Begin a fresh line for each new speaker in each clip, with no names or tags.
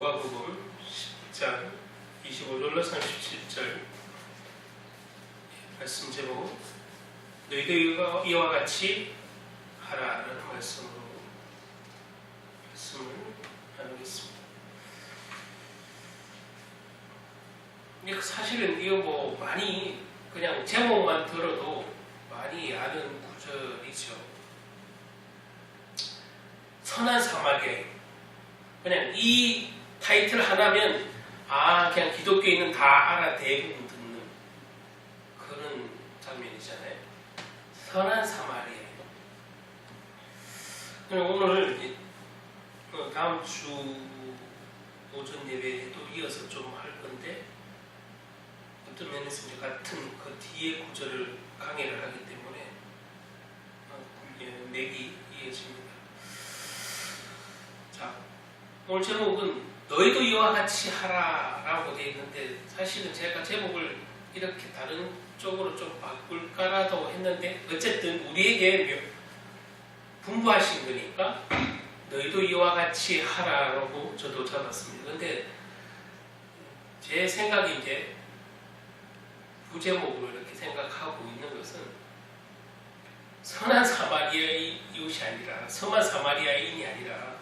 마가복음 10장 25절로 37절 말씀 제목 너희도 이와 같이 하라라는 말씀을 나누겠습니다. 사실은 이거 뭐 많이 그냥 제목만 들어도 많이 아는 구절이죠. 선한 사마리아인, 그냥 이 타이틀 하나면 그냥 기독교인은 다 알아대고 듣는 그런 장면이잖아요. 선한 사마리아인. 오늘 다음 주 오전 예배에도 이어서 좀 할 건데, 어떤 면에서 이제 같은 그 뒤에 구절을 강의를 하기 때문에 맥이 이어집니다. 자, 오늘 제목은 너희도 이와 같이 하라라고 되어 있는데, 사실은 제가 제목을 이렇게 다른 쪽으로 좀 바꿀까라도 했는데, 어쨌든 우리에게 분부하신 거니까 너희도 이와 같이 하라라고 저도 잡았습니다. 근데 제 생각이 이제 부제목으로 이렇게 생각하고 있는 것은, 선한 사마리아의 이웃이 아니라, 선한 사마리아인이 아니라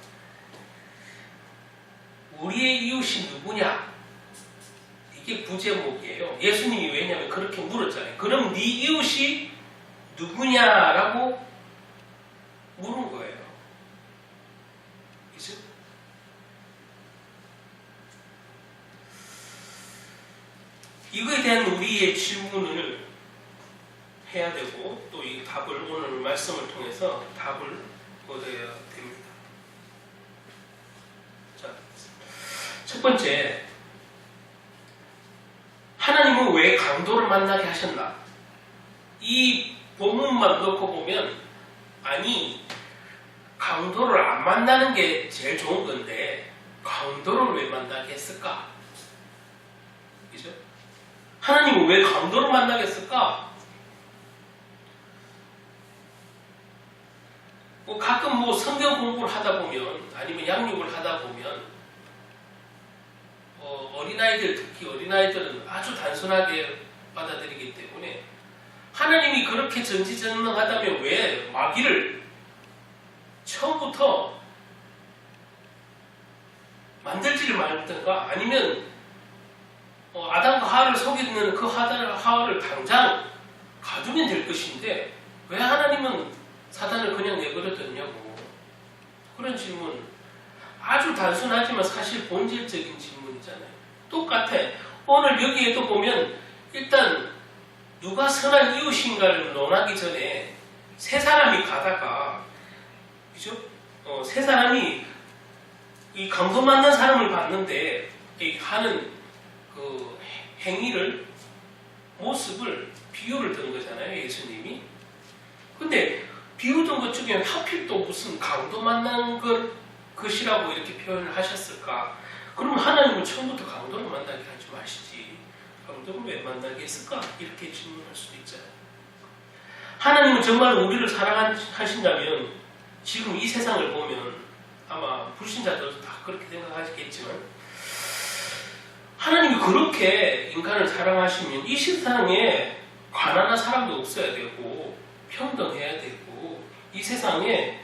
우리의 이웃이 누구냐? 이게 부제목이에요. 예수님이 왜냐하면 그렇게 물었잖아요. 그럼 네 이웃이 누구냐라고 물은 거예요. 그죠? 이거에 대한 우리의 질문을 해야 되고, 또 이 답을 오늘 말씀을 통해서 답을 얻어야 됩니다. 자, 첫 번째, 하나님은 왜 강도를 만나게 하셨나? 이 본문만 놓고 보면, 강도를 안 만나는 게 제일 좋은 건데 강도를 왜 만나게 했을까? 그죠? 하나님은 왜 강도를 만나게 했을까? 가끔 성경 공부를 하다 보면, 아니면 양육을 하다 보면, 어린아이들, 특히 어린아이들은 아주 단순하게 받아들이기 때문에, 하나님이 그렇게 전지전능하다면 왜 마귀를 처음부터 만들지를 말든가, 아니면 아담과 하와를 속이는 그 하와를 당장 가두면 될 것인데 왜 하나님은 사단을 그냥 내버려뒀냐고. 그런 질문, 아주 단순하지만 사실 본질적인 질문이잖아요. 똑같아. 오늘 여기에도 보면, 일단 누가 선한 이웃인가를 논하기 전에 세 사람이 가다가, 그죠? 세 사람이 이 강도 맞는 사람을 봤는데, 하는 그 행위를, 모습을 비유를 든 거잖아요, 예수님이. 근데 비유든 것 중에 하필 또 무슨 강도 만난 것이라고 이렇게 표현을 하셨을까? 그럼 하나님은 처음부터 강도를 만나게 하지 마시지, 강도를 왜 만나게 했을까? 이렇게 질문할 수도 있잖아요. 하나님은 정말 우리를 사랑하신다면 지금 이 세상을 보면, 아마 불신자들도 다 그렇게 생각하시겠지만, 하나님이 그렇게 인간을 사랑하시면 이 세상에 가난한 사람도 없어야 되고 평등해야 되고, 이 세상에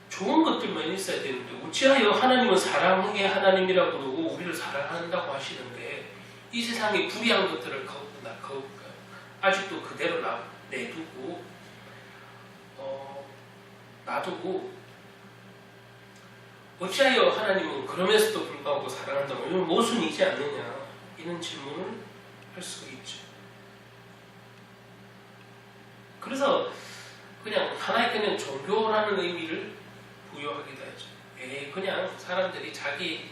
좋은 것들만 있어야 되는데, 어찌하여 하나님은 사랑의 하나님이라고 그러고 우리를 사랑한다고 하시는데 이 세상에 불의한 것들을 아직도 그대로 내두고 놔두고, 어찌하여 하나님은 그러면서도 불구하고 사랑한다고, 이건 모순이지 않느냐, 이런 질문을 할 수가 있죠. 그래서 그냥 하나의 그냥 종교라는 의미를 부여하기도 하죠. 그냥 사람들이 자기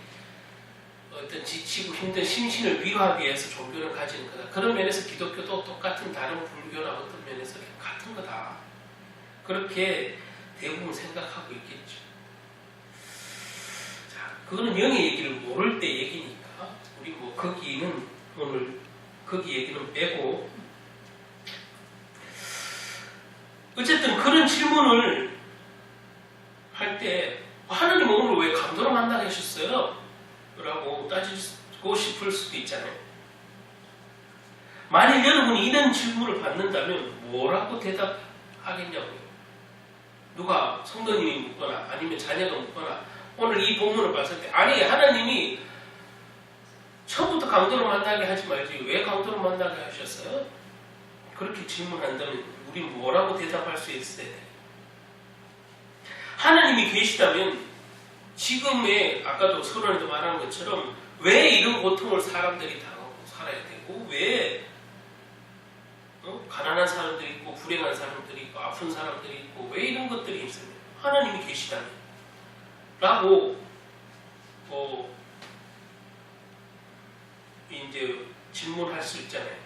어떤 지치고 힘든 심신을 위로하기 위해서 종교를 가지는 거다. 그런 면에서 기독교도 똑같은, 다른 불교나 어떤 면에서 같은 거다. 그렇게 대부분 생각하고 있겠죠. 자, 그거는 영의 얘기를 모를 때 얘기니까 우리 거기는 오늘 거기 얘기는 빼고, 어쨌든 그런 질문을 할 때 하나님 오늘 왜 강도로 만나게 하셨어요? 라고 따지고 싶을 수도 있잖아요. 만일 여러분이 이런 질문을 받는다면 뭐라고 대답하겠냐고요. 누가 성도님이 묻거나 아니면 자녀가 묻거나 오늘 이 본문을 봤을 때 아니 하나님이 처음부터 강도로 만나게 하지 말지 왜 강도로 만나게 하셨어요? 그렇게 질문한다면 우리 뭐라고 대답할 수 있어야 돼요? 하나님이 계시다면 지금의 아까도 서론에도 말한 것처럼 왜 이런 고통을 사람들이 당하고 살아야 되고 왜 가난한 사람들이 있고 불행한 사람들이 있고 아픈 사람들이 있고 왜 이런 것들이 있습니까? 하나님이 계시다면 라고 이제 질문할 수 있잖아요.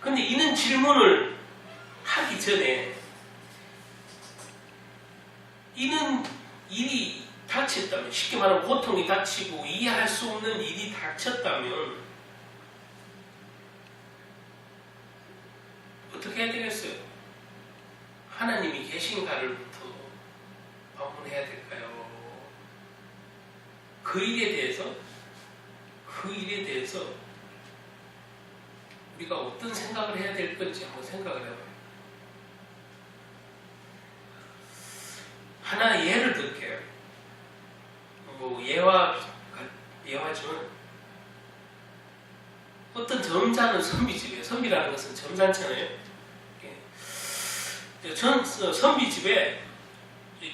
근데 이런 질문을 하기 전에 이런 일이 닥쳤다면, 쉽게 말하면 고통이 닥치고 이해할 수 없는 일이 닥쳤다면 어떻게 해야 되겠어요? 하나님이 계신가를부터 방문해야 될까요? 그 일에 대해서 우리가 어떤 생각을 해야 될 건지 한번 생각을 해봐요. 하나의 예를 들게요. 예화지만 어떤 점잖은 선비집에, 선비라는 것은 점잖잖아요. 선비집에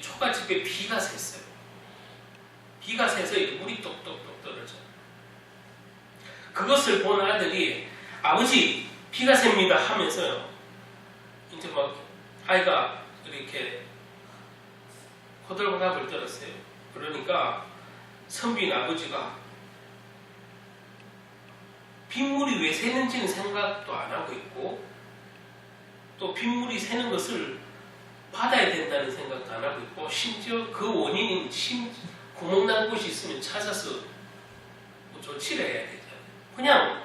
초가집에 비가 샜어요. 비가 새서 물이 똑똑똑 떨어져요. 그것을 본 아들이 아버지 비가 셉니다 하면서요. 이제 막 아이가 이렇게 호들갑을 떨었어요. 그러니까 선비인 아버지가 빗물이 왜 새는지는 생각도 안 하고 있고 또 빗물이 새는 것을 받아야 된다는 생각도 안 하고 있고 심지어 그 원인인 구멍난 곳이 있으면 찾아서 조치를 해야 되잖아요. 그냥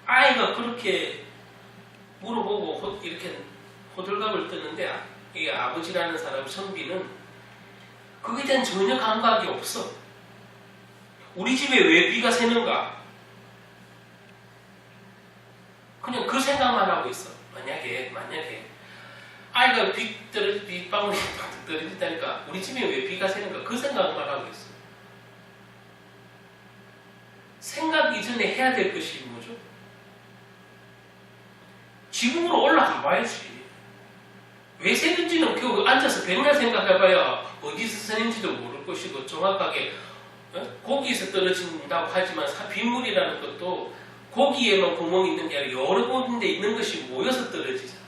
아이가 그렇게 물어보고 이렇게 호들갑을 뜨는데 이 아버지라는 사람 선비는 그거에 대한 전혀 감각이 없어. 우리 집에 왜 비가 새는가? 그냥 그 생각만 하고 있어. 만약에 아이가 빗방울이 떨어진다니까 우리 집에 왜 비가 새는가? 그 생각만 하고 있어. 생각 이전에 해야 될 것이 뭐죠? 지붕으로 올라가 봐야지. 왜 새는지는 그 앉아서 백날 생각해봐야 어디서 새는지도 모를 것이고 정확하게 고기에서 떨어진다고 하지만 빗물이라는 것도 고기에만 구멍이 있는 게 아니라 여러 군데 있는 것이 모여서 떨어지잖아.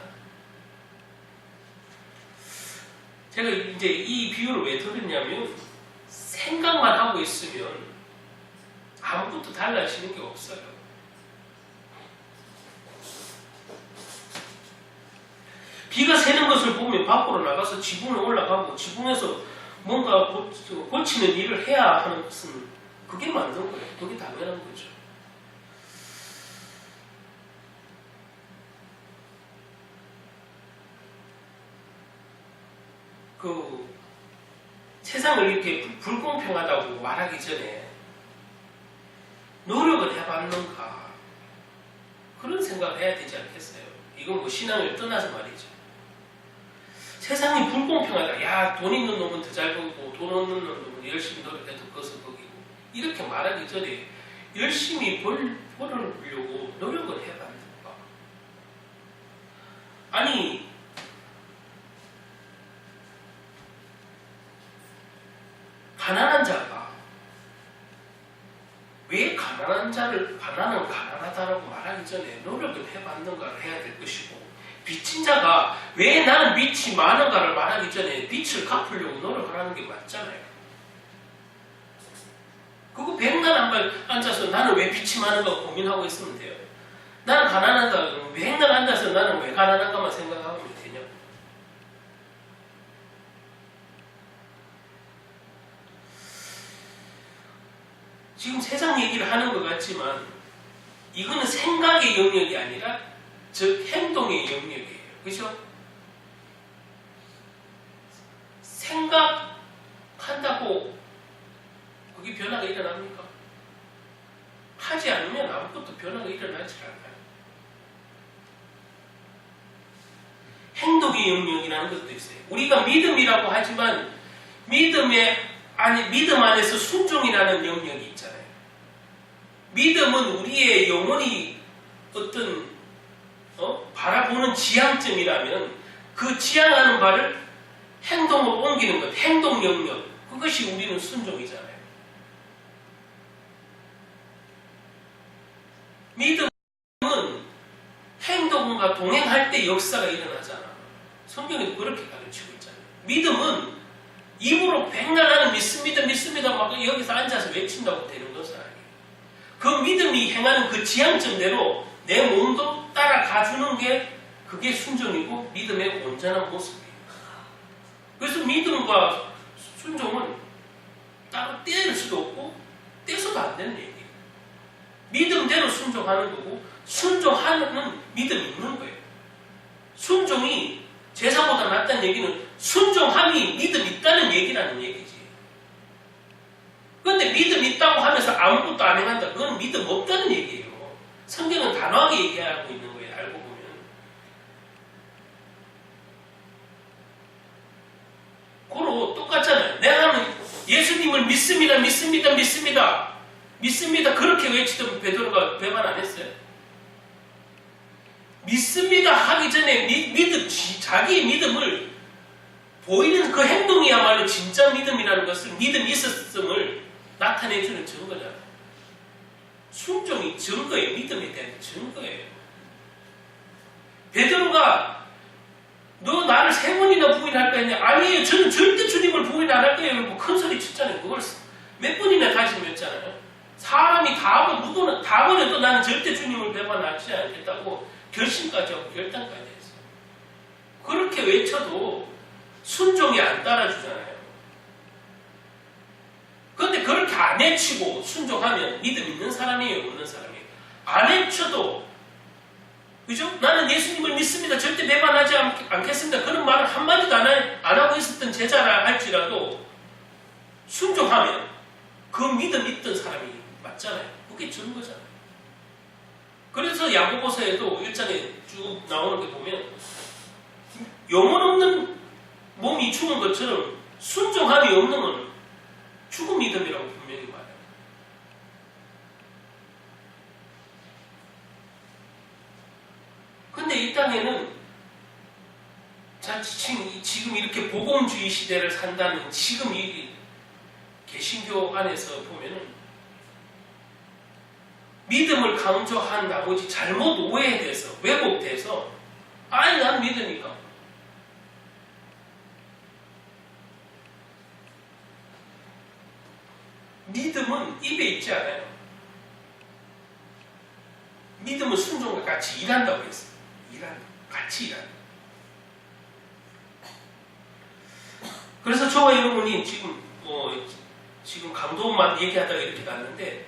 제가 이제 이 비유를 왜 들었냐면 생각만 하고 있으면 아무것도 달라지는 게 없어요. 비가 새는 것을 보면 밖으로 나가서 지붕에 올라가고 지붕에서 뭔가 고치는 일을 해야 하는 것은 그게 맞는 거예요. 그게 당연한 거죠. 세상을 이렇게 불공평하다고 말하기 전에 노력을 해봤는가 그런 생각을 해야 되지 않겠어요? 이건 뭐 신앙을 떠나서 말이죠. 세상이 불공평하다. 야, 돈 있는 놈은 더 잘 벌고 돈 없는 놈은 열심히 노력해도 그것은 거기고 이렇게 말하기 전에 열심히 벌으려고 노력을 해봤는가? 아니 가난한 자가 왜 가난하다라고 말하기 전에 노력을 해봤는가를 해야 될 것이고 빚진 자가 왜 나는 빚이 많은가를 말하기 전에 빚을 갚으려고 노력을 하는 게 맞잖아요. 그거 백날 한번 앉아서 나는 왜 빚이 많은가 고민하고 있으면 돼요. 나는 가난하다. 백날 앉아서 나는 왜 가난한가만 생각하면 되냐. 지금 세상 얘기를 하는 것 같지만 이거는 생각의 영역이 아니라 즉 행동의 영역이에요. 그렇죠? 행동의 영역이라는 것도 있어요. 우리가 믿음이라고 하지만 믿음 안에서 순종이라는 영역이 있잖아요. 믿음은 우리의 영혼이 어떤 바라보는 지향점이라면 그 지향하는 바를 행동으로 옮기는 것, 행동 영역, 그것이 우리는 순종이잖아요. 믿음은 행동과 동행할 때 역사가 일어나잖아. 성경에도 그렇게 가르치고 있잖아요. 믿음은 입으로 백날 나는 믿습니다, 믿습니다 막 여기서 앉아서 외친다고 되는 것은 아니에요. 그 믿음이 행하는 그 지향점대로 내 몸도 따라가주는 게 그게 순종이고 믿음의 온전한 모습이에요. 그래서 믿음과 순종은 따로 떼일 수도 없고 떼서도 안 되는 얘기예요. 믿음대로 순종하는 거고 순종하는 믿음이 있는 거예요. 순종이 제사보다 낫다는 얘기는 순종함이 믿음 있다는 얘기라는 얘기지. 그런데 믿음 있다고 하면서 아무것도 안 행한다. 그건 믿음 없다는 얘기예요. 성경은 단호하게 얘기하고 있는 거예요. 알고 보면. 고로 똑같잖아요. 내가 예수님을 믿습니다. 믿습니다. 믿습니다. 믿습니다. 그렇게 외치던 베드로가 배반 안 했어요. 믿습니다 하기 전에 자기의 믿음을 보이는 그 행동이야말로 진짜 믿음이라는 것을 믿음이 있었음을 나타내주는 증거잖아요. 순종이 증거예요. 믿음에 대한 증거예요. 베드로가 너 나를 3번이나 부인할 거냐? 아니에요. 저는 절대 주님을 부인 안 할 거예요. 뭐 큰 소리 쳤잖아요. 그걸 몇 번이나 다짐했잖아요. 사람이 다 버려도 나는 절대 주님을 배반하지 않겠다고 결심까지 하고 결단까지 했어요. 그렇게 외쳐도 순종이 안 따라주잖아요. 그런데 그렇게 안 외치고 순종하면 믿음 있는 사람이에요? 없는 사람이에요? 안 외쳐도 그죠? 나는 예수님을 믿습니다. 절대 배반하지 않겠습니다. 그런 말을 한마디도 안 하고 있었던 제자라 할지라도 순종하면 그 믿음 있던 사람이 맞잖아요. 그게 증거잖아요. 그래서 야고보서에도 1장에 쭉 나오는 게 보면 영혼 없는 몸이 죽은 것처럼 순종함이 없는 건 죽은 믿음이라고 분명히 말해요. 근데 이 땅에는 지금 이렇게 복음주의 시대를 산다는 지금 이 개신교 안에서 보면은 믿음을 강조한 나머지 잘못 오해돼서 왜곡돼서 아니 난 믿으니까 믿음은 입에 있지 않아요. 믿음은 순종과 같이 일한다고 했어요. 같이 일한다. 그래서 저와 여러분이 지금 강도만 얘기하다가 이렇게 갔는데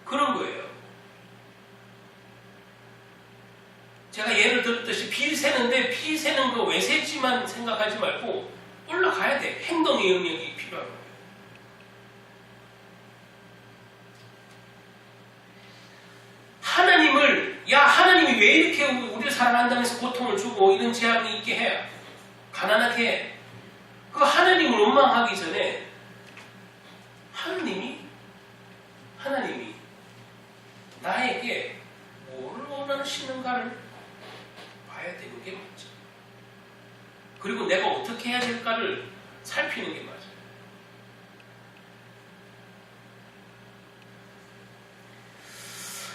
그런 거예요. 제가 예를 들었듯이 피 세는데 피 세는 거 외세지만 생각하지 말고 올라가야 돼. 행동의 영역이 필요한 거예요. 하나님이 왜 이렇게 우리를 사랑한다면서 고통을 주고 이런 재앙이 있게 해? 가난하게 해. 그 하나님을 원망하기 전에 하나님이 나에게 뭐를 원하시는가를 봐야 되는 게 맞죠. 그리고 내가 어떻게 해야 될까를 살피는 게 맞아요.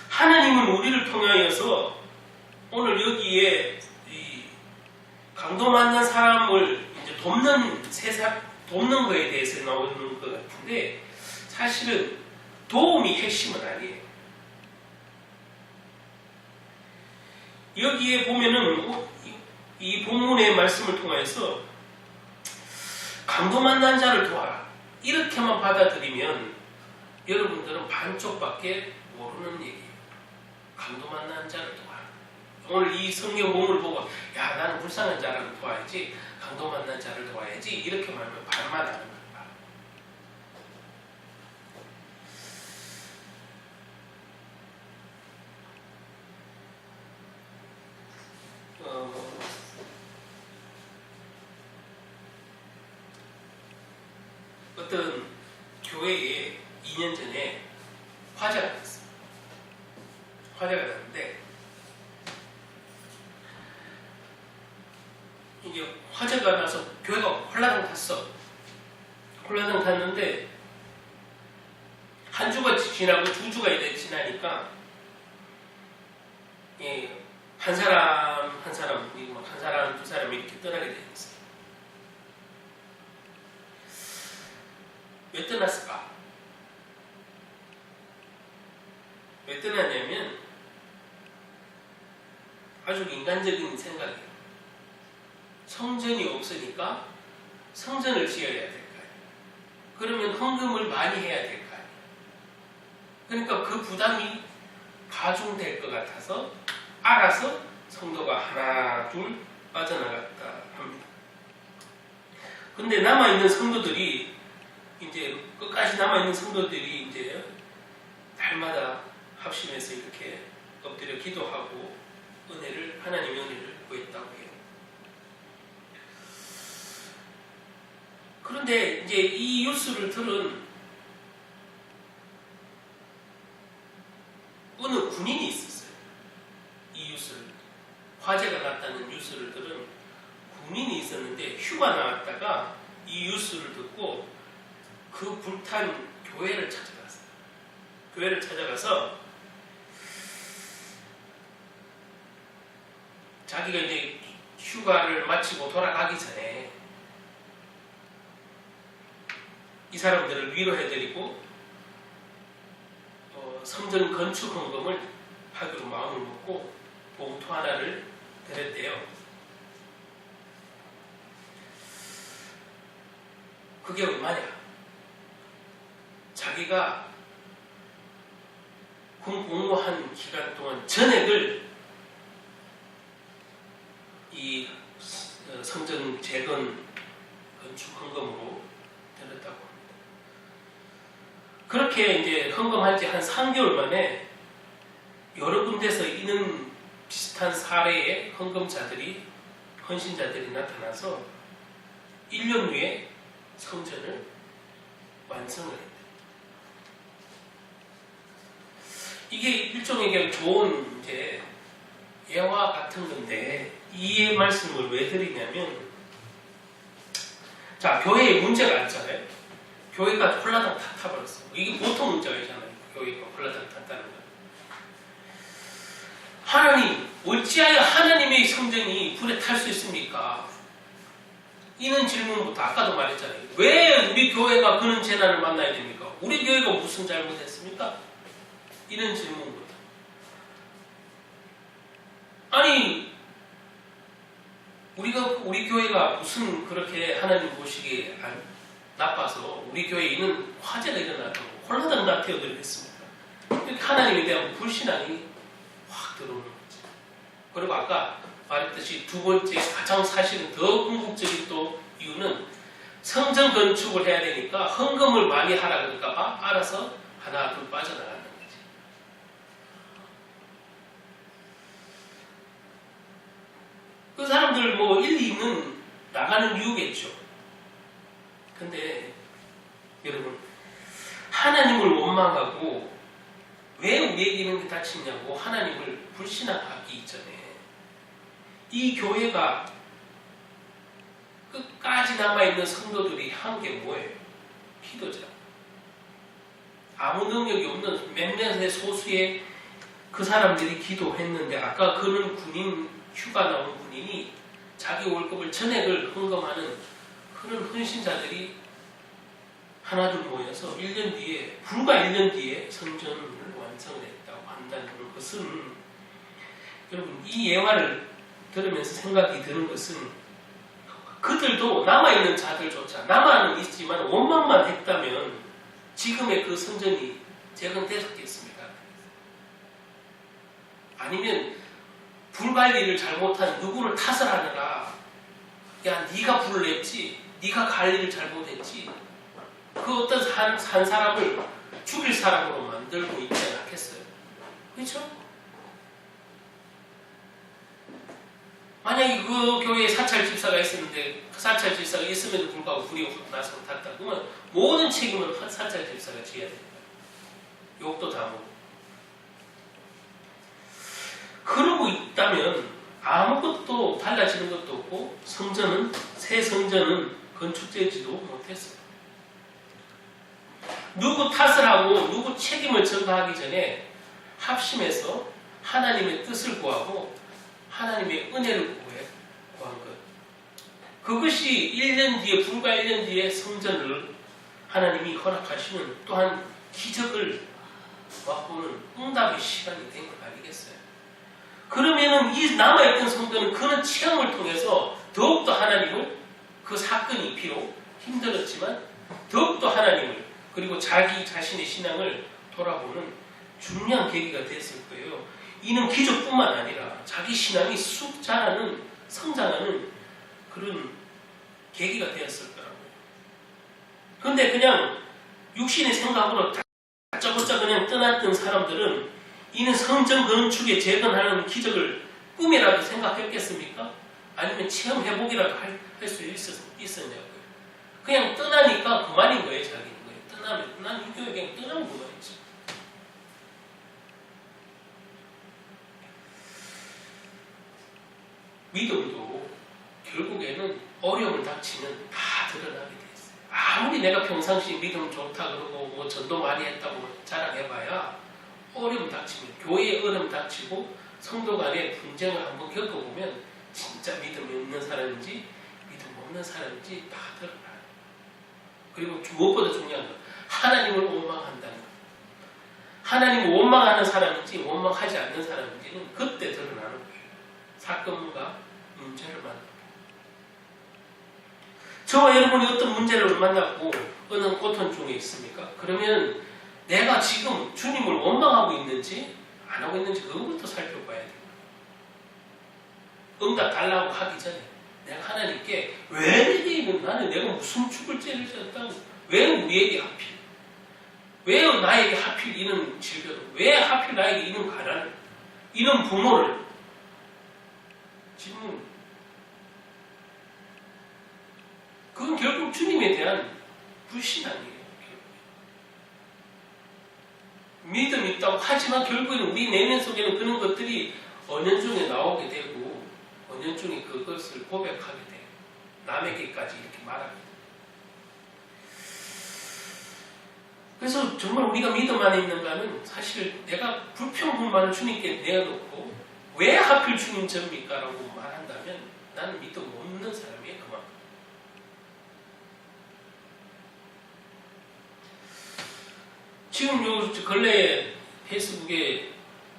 하나님은 우리를 통하여서 오늘 여기에 이 강도 만난 사람을 이제 돕는 거에 대해서 나오는 것 같은데 사실은 도움이 핵심은 아니에요. 여기에 보면은 이 본문의 말씀을 통해서 강도 만난 자를 도와라 이렇게만 받아들이면 여러분들은 반쪽밖에 모르는 얘기예요. 강도 만난 자를 도와라. 오늘 이 성경 본문을 보고 야 나는 불쌍한 자를 도와야지 강도 만난 자를 도와야지 이렇게 말하면 반만 아는 거야. 어떤 교회에 2년 전에 화재가 났어요. 화재가 났는데 이게 화재가 나서 교회가 홀라당 탔어. 홀라당 탔는데 한 주가 지나고 2주가 이제 지나니까 예, 한 사람 한 사람 한 사람 두 사람 이렇게 떠나게 되었어요. 왜 떠났을까? 왜 떠났냐면 아주 인간적인 생각이에요. 성전이 없으니까 성전을 지어야 될 거 아니에요. 그러면 헌금을 많이 해야 될 거 아니에요. 그러니까 그 부담이 가중될 것 같아서 알아서 성도가 하나 둘 빠져나갔다 합니다. 근데 남아있는 성도들이 이제 끝까지 남아있는 성도들이 이제 달마다 합심해서 이렇게 엎드려 기도하고 하나님의 은혜를 구했다고 해요. 그런데 이제 이 뉴스를 들은 어느 군인이 있었어요. 이 뉴스를, 화재가 났다는 뉴스를 들은 군인이 있었는데 휴가 나왔다가 이 뉴스를 듣고 그 불탄 교회를 찾아갔어요. 교회를 찾아가서 자기가 이제 휴가를 마치고 돌아가기 전에 이 사람들을 위로해드리고 성전 건축 헌금을 하기로 마음을 먹고 봉투 하나를 드렸대요. 그게 얼마냐? 자기가 군 복무한 기간 동안 전액을 이 성전 재건 건축 헌금으로 드렸다고 합니다. 그렇게 이제 헌금한 지 한 3개월 만에 여러 군데서 이는 비슷한 사례의 헌신자들이 나타나서 1년 후에 성전을 완성을 했다. 이게 일종의 좋은 이제 예화 같은 건데 이 말씀을 왜 드리냐면, 자, 교회에 문제가 있잖아요. 교회가 홀라당 타버렸어. 이게 보통 문제잖아요. 교회가 홀라당 탔다는 거. 하나님, 어찌하여 하나님의 성전이 불에 탈 수 있습니까? 이는 질문부터 아까도 말했잖아요. 왜 우리 교회가 그런 재난을 만나야 됩니까? 우리 교회가 무슨 잘못했습니까? 이런 질문부터. 아니, 우리 교회가 무슨 그렇게 하나님 보시기에 나빠서 우리 교회에 있는 화재가 일어났다고 홀라당 다 태워드리겠습니다. 이렇게 하나님에 대한 불신앙이 확 들어오는 거죠. 그리고 아까 말했듯이 두 번째 가장 사실은 더 궁극적인 또 이유는 성전 건축을 해야 되니까 헌금을 많이 하라 그럴까 봐 알아서 하나 둘 빠져나간다는 거지. 그 사람들 뭐 일리 있는 나가는 이유겠죠. 근데 여러분, 하나님을 원망하고 왜 우리에게 이런 게 닥치냐고 하나님을 불신하기 이전에 이 교회가 끝까지 남아있는 성도들이 한 게 뭐예요? 기도자. 아무 능력이 없는 몇몇의 소수의 그 사람들이 기도했는데, 아까 그는 휴가 나온 군인이 자기 월급을 전액을 헌금하는 그런 헌신자들이 하나둘 모여서 불과 1년 뒤에 성전을 완성을 했다고 한다는 것은, 여러분, 이 예화를 들으면서 생각이 드는 것은, 그들도 남아있는 자들조차 남아는 있지만 원망만 했다면 지금의 그 성전이 재건되었겠습니까? 아니면 불 관리를 잘못한 누구를 탓을 하느라, 야, 네가 불을 냈지, 네가 관리를 잘못했지, 그 어떤 한 사람을 죽일 사람으로 만들고 있지 않겠어요? 그렇죠? 만약에 그 교회에 사찰 집사가 있었는데 그 사찰 집사가 있음에도 불구하고 불이 확 나서 탔다. 그러면 모든 책임은 사찰 집사가 져야 됩니다. 욕도 다 먹고. 그러고 있다면 아무것도 달라지는 것도 없고 새 성전은 건축되지도 못했어요. 누구 탓을 하고 누구 책임을 전가하기 전에 합심해서 하나님의 뜻을 구하고 하나님의 은혜를 구한 것. 그것이 1년 뒤에, 불과 1년 뒤에 성전을 하나님이 허락하시는 또한 기적을 맛보는 응답의 시간이 된 것 아니겠어요? 그러면은 이 남아있던 성도는 그런 체험을 통해서 더욱더 하나님을, 그 사건이 비록 힘들었지만 더욱더 하나님을, 그리고 자기 자신의 신앙을 돌아보는 중요한 계기가 됐을 거예요. 이는 기적뿐만 아니라 자기 신앙이 쑥 자라는, 성장하는 그런 계기가 되었을 거라고요. 그런데 그냥 육신의 생각으로 다짜고짜 그냥 떠났던 사람들은 이는 성전 건축에 재건하는 기적을 꿈이라도 생각했겠습니까? 아니면 체험해보기라도 할 수 있었냐고요. 그냥 떠나니까 그만인 거예요, 자기는. 떠나면, 난 이 교회 그냥 떠나면 그만이지. 믿음도 결국에는 어려움을 닥치면 다 드러나게 돼 있어요. 아무리 내가 평상시에 믿음 좋다 그러고 뭐 전도 많이 했다고 자랑해봐야 어려움 닥치면, 교회에 어려움 닥치고 성도 간의 분쟁을 한번 겪어보면 진짜 믿음이 없는 사람인지 믿음 없는 사람인지 다 드러나요. 그리고 무엇보다 중요한 건 하나님을 원망한다는 것. 하나님을 원망하는 사람인지 원망하지 않는 사람인지는 그때 드러나는 거예요. 사건과 문제를 만나고. 저와 여러분이 어떤 문제를 만났고 어느 고통 중에 있습니까? 그러면 내가 지금 주님을 원망하고 있는지 안 하고 있는지 그것부터 살펴봐야 돼요. 응답 달라고 하기 전에 내가 하나님께 왜 내게 있는, 나는 내가 무슨 죽을 죄를 지었다고, 왜 우리에게 하필, 왜 나에게 하필 이런 질병을, 왜 하필 나에게 이런 가난을, 이런 부모를, 질문. 그건 결국 주님에 대한 불신 아니에요. 믿음이 있다고 하지만 결국에는 우리 내면 속에는 그런 것들이 은연중에 나오게 되고 은연중에 그것을 고백하게 돼요. 남에게까지 이렇게 말하게 돼요. 그래서 정말 우리가 믿음 안에 있는가는 사실 내가 불평불만을 주님께 내어놓고 왜 하필 주님 접니까? 라고 말한다면 나는 믿음 없는 사람이에요. 그만큼. 지금 요 근래에 페이스북에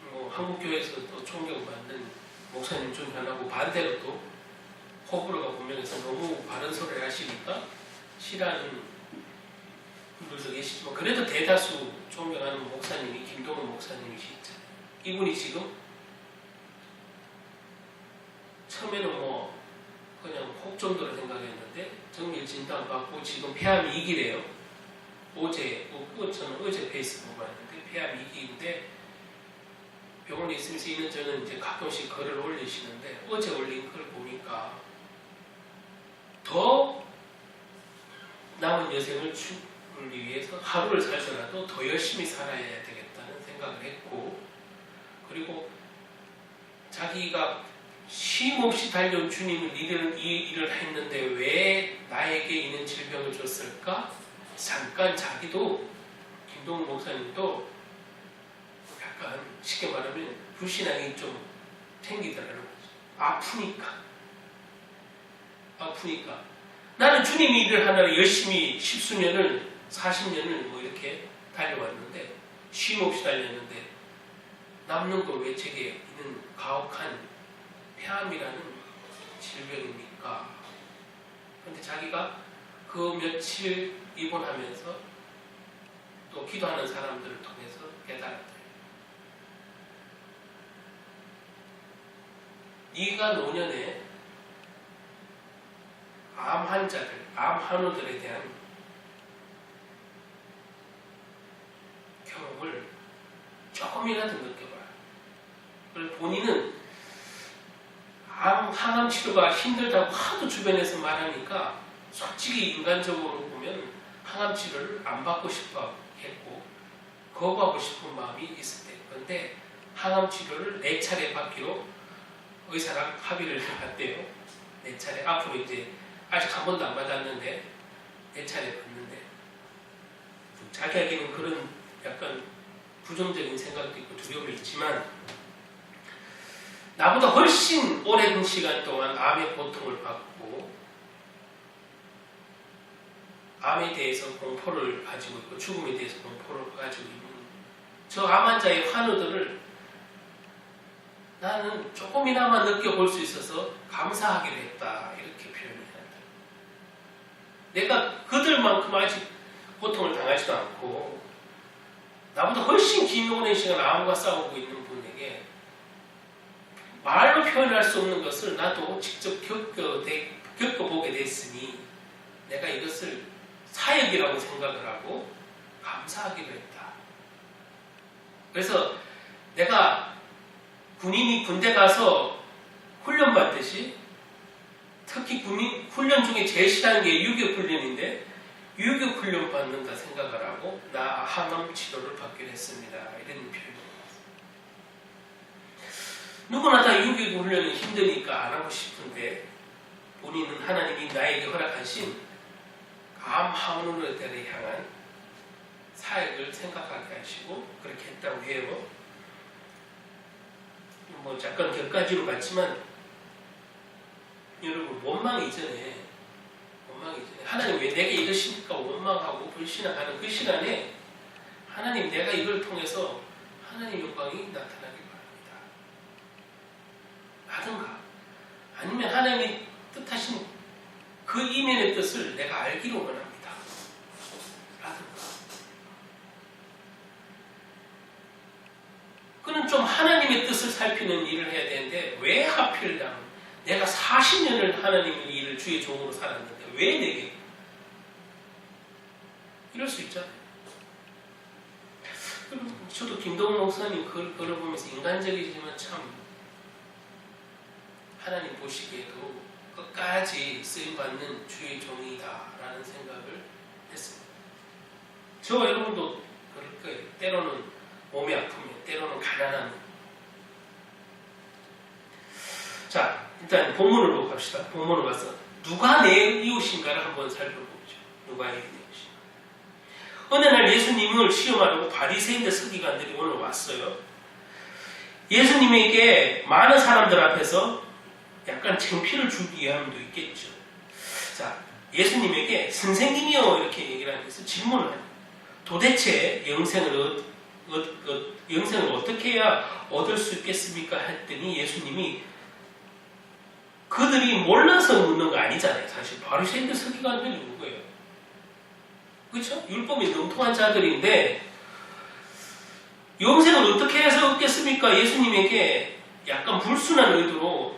뭐 한국교회에서 또 총격받는 목사님 중 하나고 반대로 또 호불호가 분명해서 너무 바른 소리를 하시니까 싫어하는 분들도 계시지만 그래도 대다수 존경하는 목사님이 김동원 목사님이시죠. 이분이 지금 처음에는 뭐 그냥 혹 정도로 생각했는데 정밀 진단 받고 지금 폐암 2기래요. 저는 어제 페이스북 봤는데 폐암 2기인데 병원에 있으면서 있는 저는 이제 가끔씩 글을 올리시는데 어제 올린 글 보니까 더 남은 여생을 위해서 하루를 살더라도 더 열심히 살아야 되겠다는 생각을 했고, 그리고 자기가 쉼없이 달려온 주님은 이 일을 했는데 왜 나에게 있는 질병을 줬을까? 잠깐 자기도, 김동훈 목사님도 약간 쉽게 말하면 불신앙이 좀 생기더라는 거죠. 아프니까 나는 주님이 일을 하나를 열심히 10수년을 40년을 뭐 이렇게 달려왔는데 쉼없이 달렸는데 남는 거 왜 제게 있는 가혹한 폐암이라는 질병입니까? 그런데 자기가 그 며칠 입원하면서 또 기도하는 사람들을 통해서 깨달았다. 네가 노년에 암 환자들, 암 환우들에 대한 경험을 조금이라도 느껴봐요. 그리고 본인은 항암 치료가 힘들다고 하도 주변에서 말하니까 솔직히 인간적으로 보면 항암 치료를 안 받고 싶어 했고 거부하고 싶은 마음이 있을 때, 그런데 항암 치료를 4차례 받기로 의사랑 합의를 해봤대요. 4차례. 앞으로 이제 아직 한 번도 안 받았는데 4차례 받는데, 자기에게는 그런 약간 부정적인 생각도 있고 두려움이 있지만 나보다 훨씬 오랜 시간 동안 암의 고통을 받고 암에 대해서 공포를 가지고 있고 죽음에 대해서 공포를 가지고 있는 저 암 환자의 환우들을 나는 조금이나마 느껴볼 수 있어서 감사하기로 했다, 이렇게 표현을 한다. 내가 그들만큼 아직 고통을 당하지도 않고 나보다 훨씬 긴 오랜 시간 암과 싸우고 있는 분에게 말로 표현할 수 없는 것을 나도 직접 겪어보게 됐으니 내가 이것을 사역이라고 생각을 하고 감사하기로 했다. 그래서 내가 군인이 군대 가서 훈련 받듯이, 특히 군인 훈련 중에 제일 싫어하는 게 유격 훈련인데 유격 훈련 받는다 생각을 하고 나 항암 치료를 받기로 했습니다, 이런 표현입니다. 누구나 다 유격 훈련이 힘드니까 안 하고 싶은데 본인은 하나님이 나에게 허락하신 암 항우들에 향한 사역을 생각하게 하시고 그렇게 했다고 해요. 뭐 잠깐 격가지로 갔지만 여러분, 원망 이전에 하나님 왜 내게 이러십니까 원망하고 불신하는 그 시간에 하나님, 내가 이걸 통해서 하나님 영광이 나타나길 바랍니다. 라든가, 아니면 하나님이 뜻하신 그 이면의 뜻을 내가 알기로 원합니다, 라든가. 그는 좀 하나님의 뜻을 살피는 일을 해야 되는데 왜 하필 내가 40년을 하나님의 일을 주의 종으로 살았는데 왜 내게? 이럴 수 있잖아요. 저도 김동훈 목사님 글 걸어보면서 인간적이지만 참 하나님 보시기에도 끝까지 쓰임받는 주의 종이다라는 생각을 했습니다. 저와 여러분도 그럴 거예요. 때로는 몸이 아프면, 때로는 가난함. 자, 일단 본문으로 갑시다. 본문으로 가서 누가 내 이웃인가를 한번 살펴보죠. 누가 내 이웃인가. 어느 날 예수님을 시험하려고 바리새인들 서기관들이 오늘 왔어요. 예수님에게 많은 사람들 앞에서 약간 창피를 주기 위함도 있겠죠. 자, 예수님에게 선생님이요 이렇게 얘기를 하면서 질문을 해요. 도대체 영생을 어떻게 해야 얻을 수 있겠습니까? 했더니 예수님이 그들이 몰라서 묻는 거 아니잖아요. 사실 바리새인들 서기관들이 누구예요? 그렇죠? 율법이 능통한 자들인데 영생을 어떻게 해서 얻겠습니까? 예수님에게 약간 불순한 의도로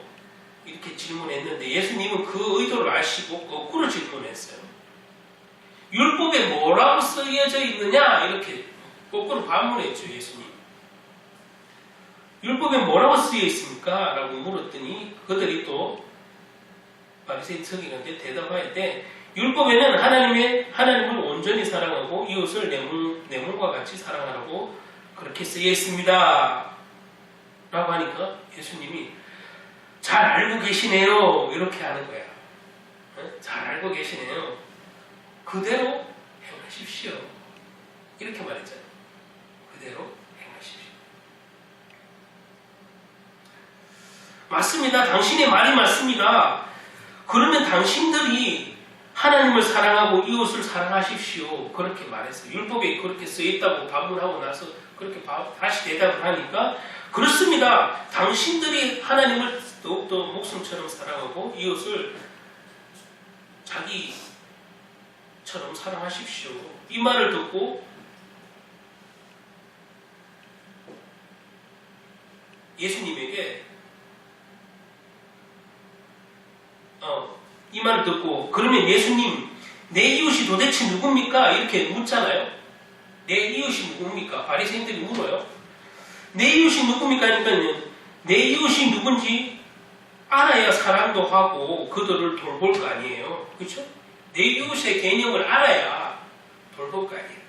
이렇게 질문했는데 예수님은 그 의도를 아시고 거꾸로 질문했어요. 율법에 뭐라고 쓰여져 있느냐? 이렇게 거꾸로 반문했죠, 예수님. 율법에 뭐라고 쓰여 있습니까? 라고 물었더니 그들이 또 바리새인 서기관한테 대답할 때 율법에는 하나님을 온전히 사랑하고 이웃을 내 몸과 같이 사랑하라고 그렇게 쓰여 있습니다. 라고 하니까 예수님이 잘 알고 계시네요. 이렇게 하는 거야. 잘 알고 계시네요. 그대로 행하십시오. 이렇게 말했잖아요. 그대로 행하십시오. 맞습니다. 당신의 말이 맞습니다. 그러면 당신들이 하나님을 사랑하고 이웃을 사랑하십시오. 그렇게 말했어요. 율법에 그렇게 쓰여있다고 반문하고 나서 그렇게 다시 대답을 하니까 그렇습니다. 당신들이 하나님을 더욱더 목숨처럼 사랑하고 이웃을 자기처럼 사랑하십시오. 이 말을 듣고 예수님에게 이 말을 듣고 그러면 예수님 내 이웃이 도대체 누굽니까? 이렇게 묻잖아요. 내 이웃이 누굽니까? 바리새인들이 물어요. 내 이웃이 누굽니까? 하니까 내 이웃이 누군지 알아야 사랑도 하고 그들을 돌볼 거 아니에요. 그렇죠? 내 이웃의 개념을 알아야 돌볼 거 아니에요.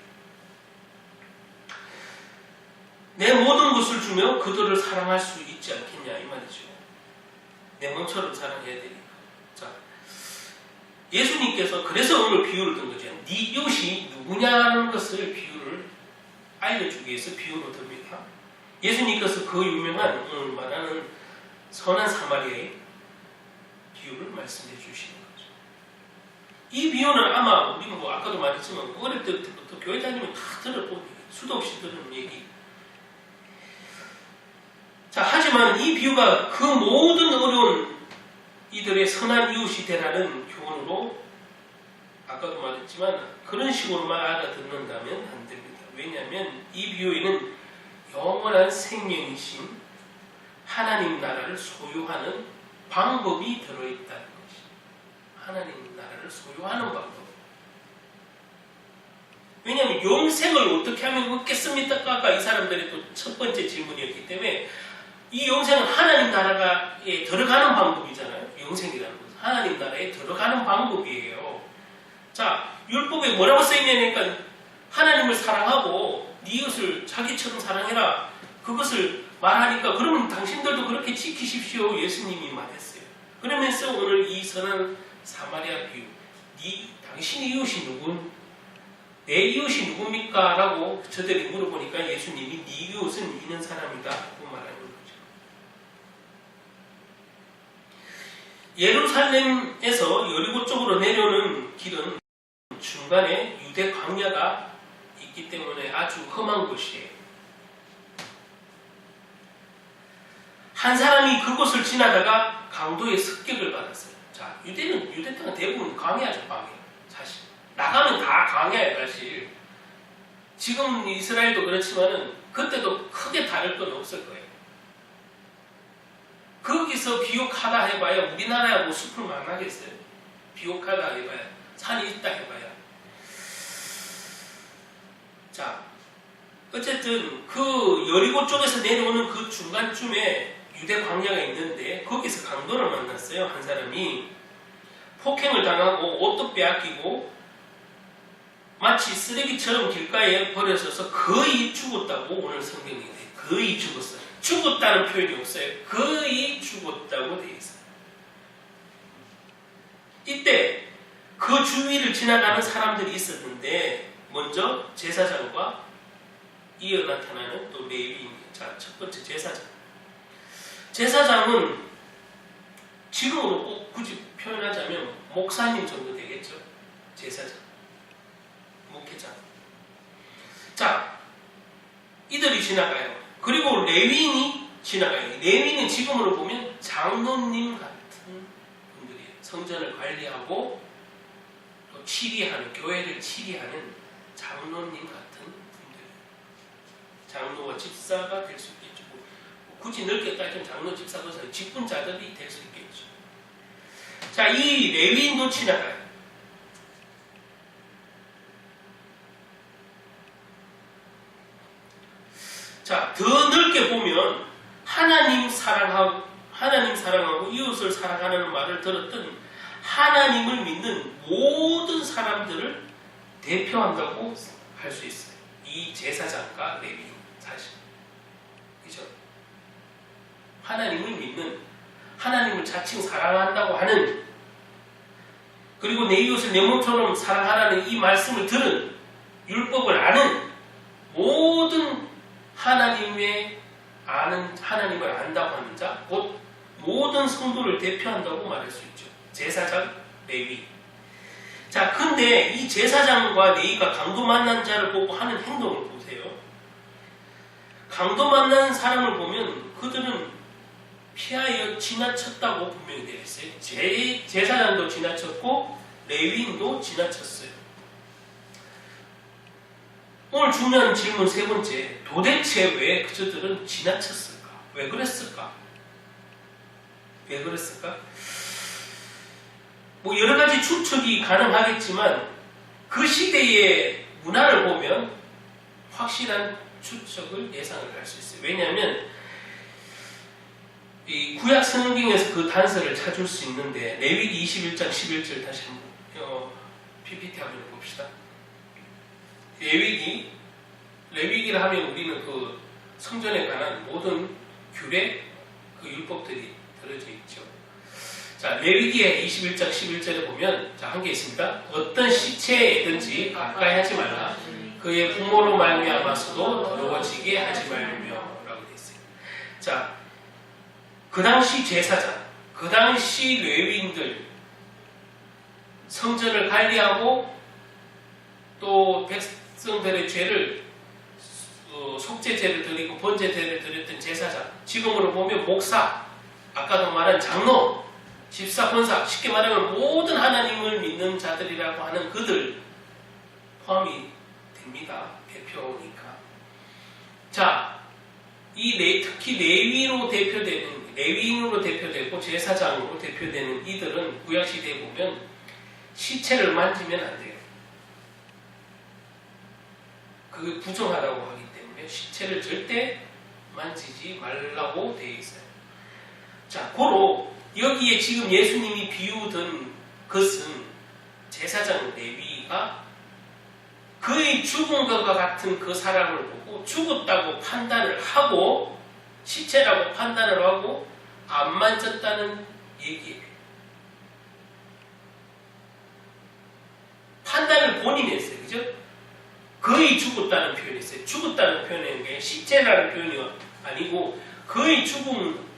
내 모든 것을 주며 그들을 사랑할 수 있지 않겠냐 이 말이죠. 내 몸처럼 사랑해야 되니까. 자, 예수님께서 그래서 오늘 비유를 든 거죠. 네 이웃이 누구냐는 것을 비유를 알려주기 위해서 비유로 듭니다. 예수님께서 그 유명한 오늘 말하는 선한 사마리아의 비유를 말씀해 주시는 거죠. 이 비유는 아마 우리 아까도 말했지만 어릴 때부터 교회 다니면 다 들었고 수도 없이 들은 얘기. 자, 하지만 이 비유가 그 모든 어려운 이들의 선한 이웃이 되라는 교훈으로 아까도 말했지만 그런 식으로만 알아듣는다면 안 됩니다. 왜냐하면 이 비유에는 영원한 생명이신 하나님 나라를 소유하는 방법이 들어있다는 것이. 하나님 나라를 소유하는 방법. 왜냐하면 영생을 어떻게 하면 얻겠습니까? 아까 이 사람들의 또 첫 번째 질문이었기 때문에 이 영생은 하나님 나라에 들어가는 방법이잖아요. 영생이라는 것은 하나님 나라에 들어가는 방법이에요. 자, 율법에 뭐라고 써있냐니까 하나님을 사랑하고 네 이웃을 자기처럼 사랑해라. 그것을 말하니까 그러면 당신들도 그렇게 지키십시오. 예수님이 말했어요. 그러면서 오늘 이 선한 사마리아 비유, 당신의 이웃이 내 이웃이 누굽니까? 라고 저들이 물어보니까 예수님이 네 이웃은 있는 사람이다 라고 말하는 거죠. 예루살렘에서 여리고 쪽으로 내려오는 길은 중간에 유대 광야가 있기 때문에 아주 험한 곳이에요. 한 사람이 그곳을 지나다가 강도의 습격을 받았어요. 자, 유대 땅은 대부분 광야죠, 광야. 사실 나가면 다 광야예요, 사실. 지금 이스라엘도 그렇지만은 그때도 크게 다를 건 없을 거예요. 거기서 비옥하다 해봐야 우리나라야 뭐 숲을 만나겠어요. 비옥하다 해봐야 산이 있다 해봐야. 자, 어쨌든 그 여리고 쪽에서 내려오는 그 중간쯤에 유대 광야가 있는데 거기서 강도를 만났어요. 한 사람이 폭행을 당하고 옷도 빼앗기고 마치 쓰레기처럼 길가에 버려져서 거의 죽었다고 오늘 성경에 돼요. 거의 죽었어요. 죽었다는 표현이 없어요. 거의 죽었다고 되어 있어요. 이때 그 주위를 지나가는 사람들이 있었는데 먼저 제사장과 이어 나타나는 또 레위인이에요. 자, 첫 번째 제사장. 제사장은 지금으로 꼭 굳이 표현하자면 목사님 정도 되겠죠. 제사장, 목회장. 자, 이들이 지나가요. 그리고 레위인이 지나가요. 레위인은 지금으로 보면 장로님 같은 분들이에요. 성전을 관리하고 또 치리하는, 교회를 치리하는 장로님 같은 분들이에요. 장로와 집사가 될 수 있겠죠. 굳이 넓게 따지면 장로, 집사, 그것은 직분자들이 될 수 있겠죠. 자, 이 레위인도 지나가요. 자, 더 넓게 보면 하나님 사랑하고 이웃을 사랑하는 말을 들었던 하나님을 믿는 모든 사람들을 대표한다고 할 수 있어요. 이 제사장과 레위인 사실. 그죠? 하나님을 믿는, 하나님을 자칭 사랑한다고 하는, 그리고 내 이웃을 내 몸처럼 사랑하라는 이 말씀을 들은, 율법을 아는 모든 하나님을 안다고 하는 자, 곧 모든 성도를 대표한다고 말할 수 있죠. 제사장, 레위. 자, 근데 이 제사장과 레위가 강도 만난 자를 보고 하는 행동을 보세요. 강도 만난 사람을 보면 그들은 피하여 지나쳤다고 분명히 되어 있어요. 제사장도 지나쳤고 레위인도 지나쳤어요. 오늘 중요한 질문 세 번째, 도대체 왜 그들은 지나쳤을까? 왜 그랬을까? 왜 그랬을까? 뭐 여러 가지 추측이 가능하겠지만 그 시대의 문화를 보면 확실한 추측을 예상을 할 수 있어요. 왜냐하면 이 구약 성경에서 그 단서를 찾을 수 있는데 레위기 21장 11절 다시 한번 PPT 한번 봅시다. 레위기를 하면 우리는 그 성전에 관한 모든 규례, 그 율법들이 들어져 있죠. 자, 레위기의 21장 11절에 보면 자, 한 게 있습니다. 어떤 시체에든지 가까이 하지 말라. 그의 부모로 말미암아서도 더러워지게 하지 말며라고 되어 있어요. 자, 그 당시 제사장, 그 당시 레위인들 성전을 관리하고 또 백성들의 죄를 속죄제를 드리고 번제제를 드렸던 제사장, 지금으로 보면 목사, 아까도 말한 장로, 집사, 권사, 쉽게 말하면 모든 하나님을 믿는 자들이라고 하는 그들 포함이 됩니다. 대표니까. 자, 특히 레위인으로 대표되고 제사장으로 대표되는 이들은 구약시대에 보면 시체를 만지면 안 돼요. 그게 부정하다고 하기 때문에 시체를 절대 만지지 말라고 되어 있어요. 자, 고로 여기에 지금 예수님이 비유던 것은 제사장 레위가 그의 죽은 것과 같은 그 사람을 보고 죽었다고 판단을 하고 시체라고 판단을 하고 안 만졌다는 얘기예요. 판단을 본인이 했어요. 그죠? 거의 죽었다는 표현이 있어요. 죽었다는 표현인 게 시체라는 표현이 아니고 거의 죽음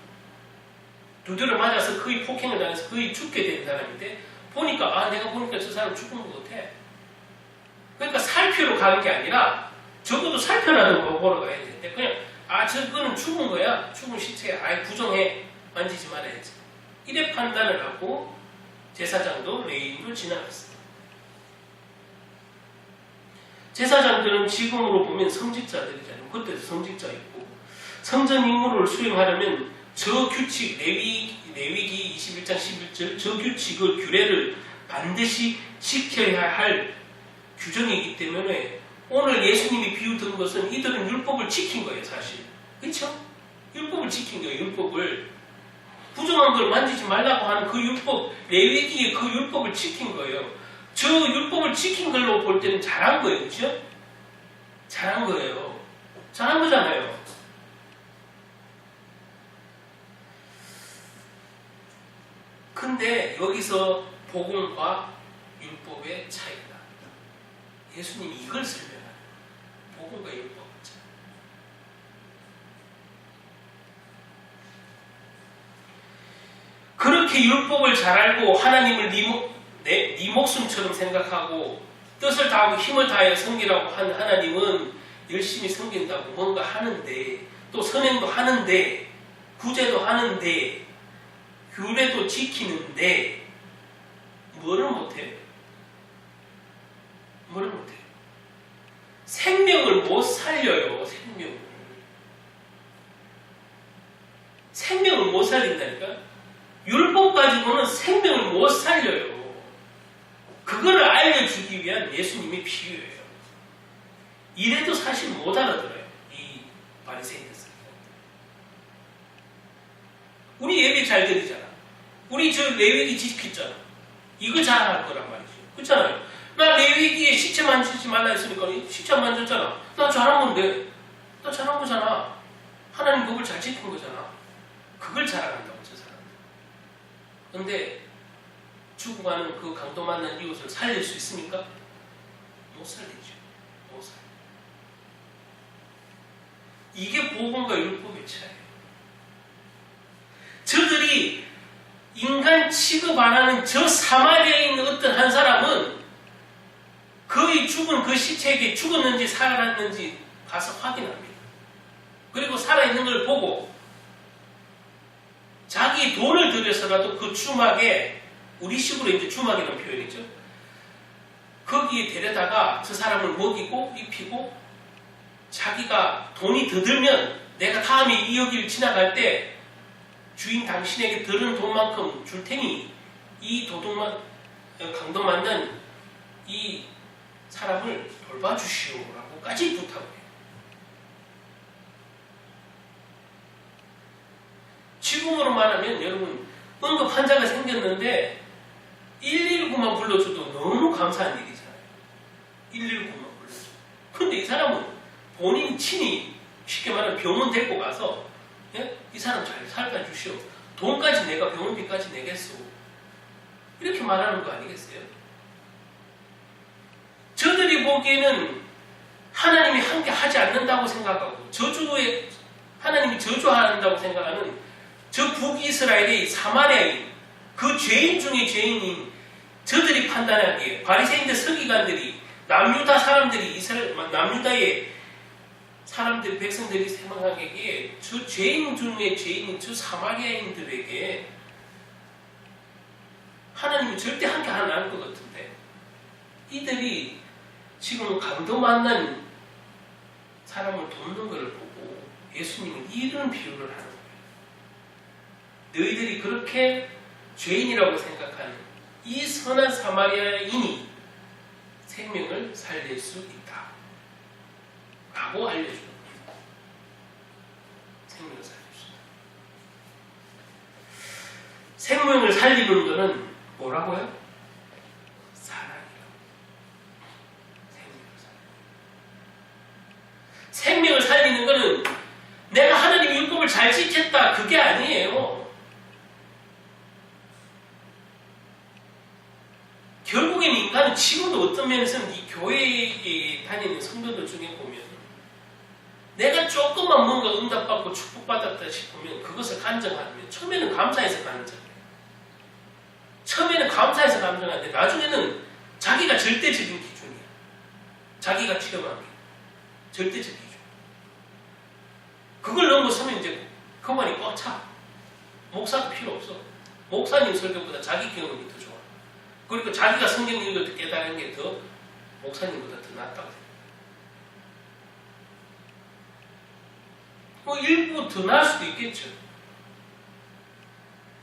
두드려 맞아서 거의 폭행을 당해서 거의 죽게 된 사람인데 보니까 내가 보니까 저 사람 죽은 것 같아. 그러니까 살피러 가는 게 아니라 적어도 살펴라도 보러 가야 되는데 그냥 저거는 죽은 거야. 죽은 시체야. 부정해. 만지지 말아야지. 이래 판단을 하고 제사장도 레위인도 지나갔어요. 제사장들은 지금으로 보면 성직자들이잖아요. 그때도 성직자였고 성전 임무를 수행하려면 저 규칙, 레위기 21장 11절 저 규칙을 규례를 반드시 지켜야 할 규정이기 때문에 오늘 예수님이 비유든 것은 이들은 율법을 지킨 거예요. 사실. 그렇죠? 율법을 지킨 거예요. 율법을. 부정한 걸 만지지 말라고 하는 그 율법, 레위기의 그 율법을 지킨 거예요. 저 율법을 지킨 걸로 볼 때는 잘한 거예요. 그렇죠? 잘한 거예요. 잘한 거잖아요. 근데 여기서 복음과 율법의 차이가 납니다. 예수님이 이걸 설명하는 복음과 율법의 차이. 그렇게 율법을 잘 알고 하나님을 네 목숨처럼 생각하고 뜻을 다하고 힘을 다하여 섬기라고 한 하나님은 열심히 섬긴다고 뭔가 하는데 또 선행도 하는데 구제도 하는데 규례도 지키는데 뭐를 못해요? 뭐를 못해요? 생명을 못 살려요. 생명을 못 살린다니까? 율법 가지고는 생명을 못 살려요. 그거를 알려주기 위한 예수님의 비유예요. 이래도 사실 못 알아들어요. 이 바리새인들. 우리 예배 잘 드리잖아. 우리 저 레위기 지켰잖아. 이거 잘할 거란 말이지. 그렇잖아요. 나 레위기에 시체 만지지 말라 했으니까 시체 안 만졌잖아. 나 잘한 건데. 나 잘한 거잖아. 하나님 법을 잘 지킨 거잖아. 그걸 자랑한다고 저 사람들. 근데 죽어가는 그 강도 맞는 이웃을 살릴 수 있습니까? 못 살리죠. 못 살려. 이게 복음과 율법의 차이예요. 저들이 인간 취급 안 하는 저 사마리아에 있는 어떤 한 사람은 거의 죽은 그 시체에게 죽었는지 살아났는지 가서 확인합니다. 그리고 살아있는 걸 보고 자기 돈을 들여서라도 그 주막에 우리식으로 이제 주막이라는 표현이죠. 거기에 데려다가 저 사람을 먹이고 입히고 자기가 돈이 더 들면 내가 다음에 이 여기를 지나갈 때 주인 당신에게 들은 돈만큼 줄 테니 이 강도 맞는 이 사람을 돌봐주시오라고까지 부탁을 해요. 지금으로 말하면 여러분 응급 환자가 생겼는데 119만 불러줘도 너무 감사한 일이잖아요. 119만 불러줘. 근데 이 사람은 본인 친히 쉽게 말하면 병원 데리고 가서 예? 이 사람 잘 살펴주시오. 돈까지 내가 병원비까지 내겠소. 이렇게 말하는 거 아니겠어요? 저들이 보기에는 하나님이 함께 하지 않는다고 생각하고 저주에 하나님이 저주한다고 생각하는 저 북이스라엘의 사마리아인 그 죄인 중에 죄인인 저들이 판단하기에 바리새인들 서기관들이 남유다 사람들이 남유다의 사람들 백성들이 생각하기에 저 죄인 중에 죄인인 저 사마리아인들에게 하나님이 절대 함께 안 할 것 같은데 이들이 지금 강도 만난 사람을 돕는 것을 보고 예수님은 이런 비유를 하는 거예요. 너희들이 그렇게 죄인이라고 생각하는 이 선한 사마리아인이 생명을 살릴 수 있다 라고 알려주는 거예요. 생명을 살릴 수 있다. 생명을 살리는 것은 뭐라고요? 생명을 살리는 것은 내가 하나님의 율법을 잘 지켰다 그게 아니에요. 결국엔 인간은 지금도 어떤 면에서는 이 교회에 다니는 성도들 중에 보면 내가 조금만 뭔가 응답받고 축복받았다 싶으면 그것을 간증하면 처음에는 감사해서 간증해요. 처음에는 감사해서 간증하는데 나중에는 자기가 절대적인 기준이야. 자기가 체험한 게 절대적 기준. 그걸 넘어서면 이제 그만이 꽉 차. 목사도 필요 없어. 목사님 설교보다 자기 경험이 더 좋아. 그리고 자기가 성경 읽을 때 깨달은 게 더 목사님보다 더 낫다고 생각해. 뭐 일부 더 나을 수도 있겠죠.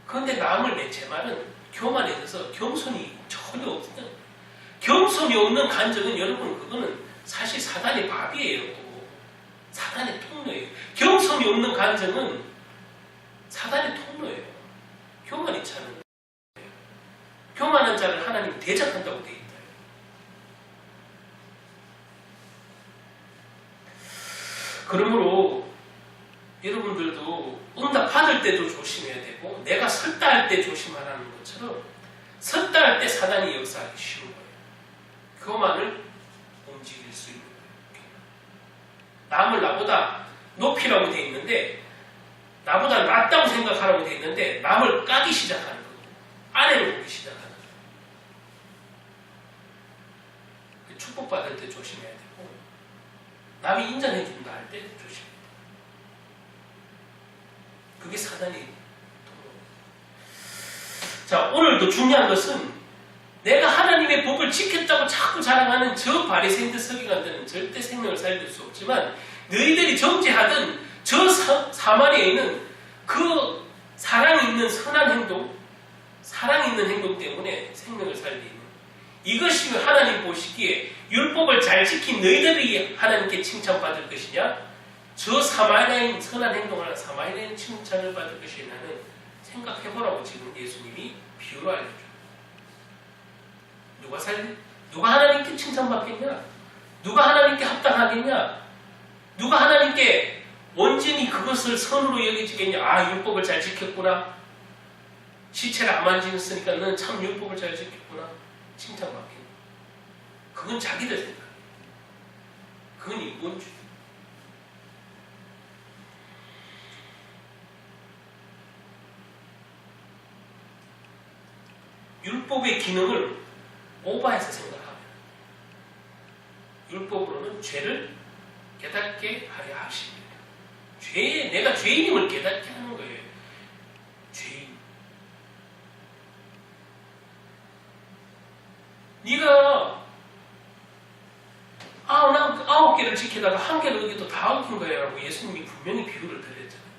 그런데 남을 제 말은 교만에 있어서 겸손이 전혀 없어요. 겸손이 없는 간증은 여러분 그거는 사실 사단의 밥이에요. 사단의 통로예요. 겸손이 없는 간증은 사단의 통로예요. 교만이 차는 거예요. 교만한 자를 하나님이 대적한다고 되어 있다. 그러므로 여러분들도 응답 받을 때도 조심해야 되고 내가 섰다 할 때 조심하라는 것처럼 섰다 할 때 사단이 역사하기 쉬운 거예요. 교만을 움직일 수 있는 거예요. 남을 나보다 높이라고 되어 있는데 나보다 낫다고 생각하라고 되어 있는데 남을 까기 시작하는 거예요. 아래로 보기 시작하는 거예요. 축복받을 때 조심해야 되고 남이 인정해 준다 할 때 조심해야 돼요. 그게 사단이 통로예요. 자, 오늘도 중요한 것은 내가 하나님의 법을 지켰다고 자꾸 자랑하는 저 바리새인들 서기관들은 절대 생명을 살릴 수 없지만 너희들이 정죄하던 저 사마리아인은 그 사랑 있는 선한 행동, 사랑 있는 행동 때문에 생명을 살리는 이것이 하나님 보시기에 율법을 잘 지킨 너희들이 하나님께 칭찬받을 것이냐 저 사마리아인 선한 행동을 하는 사마리아인 칭찬을 받을 것이냐는 생각해보라고 지금 예수님이 비유로 알려줘요. 누가 하나님께 칭찬받겠냐? 누가 하나님께 합당하겠냐? 누가 하나님께 온전히 그것을 선으로 여겨지겠냐? 아, 율법을 잘 지켰구나. 시체를 안 만지셨으니까 너는 참 율법을 잘 지켰구나. 칭찬받겠냐? 그건 자기들 생각. 그건 인본주의. 율법의 기능을 오버해서 생각하면 율법으로는 죄를 깨닫게 하려 하십니다. 내가 죄인임을 깨닫게 하는 거예요. 죄인. 네가 9개를 지키다가 1개를 어기도 다 어긴 거야 라고 예수님이 분명히 비유를 드렸잖아요.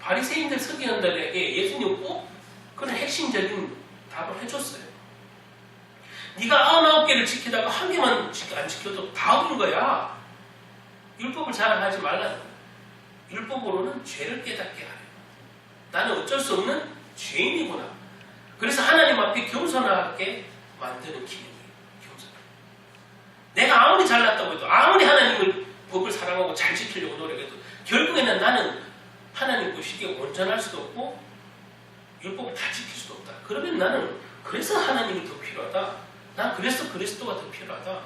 바리새인들 서기관들에게 예수님은 꼭 그런 핵심적인 답을 해줬어요. 네가 99개를 지키다가 1개만 안 지켜도 다 어긴 거야. 율법을 자랑하지 말라는 거야. 율법으로는 죄를 깨닫게 하려. 나는 어쩔 수 없는 죄인이구나. 그래서 하나님 앞에 겸손하게 만드는 기능이에요. 겸손. 내가 아무리 잘났다고 해도, 아무리 하나님을 법을 사랑하고 잘 지키려고 노력해도 결국에는 나는 하나님 보시기에 온전할 수도 없고 율법을 다 지킬 수도 없다. 그러면 나는 그래서 하나님이 더 필요하다. 난 그래서 그리스도가 더 필요하다.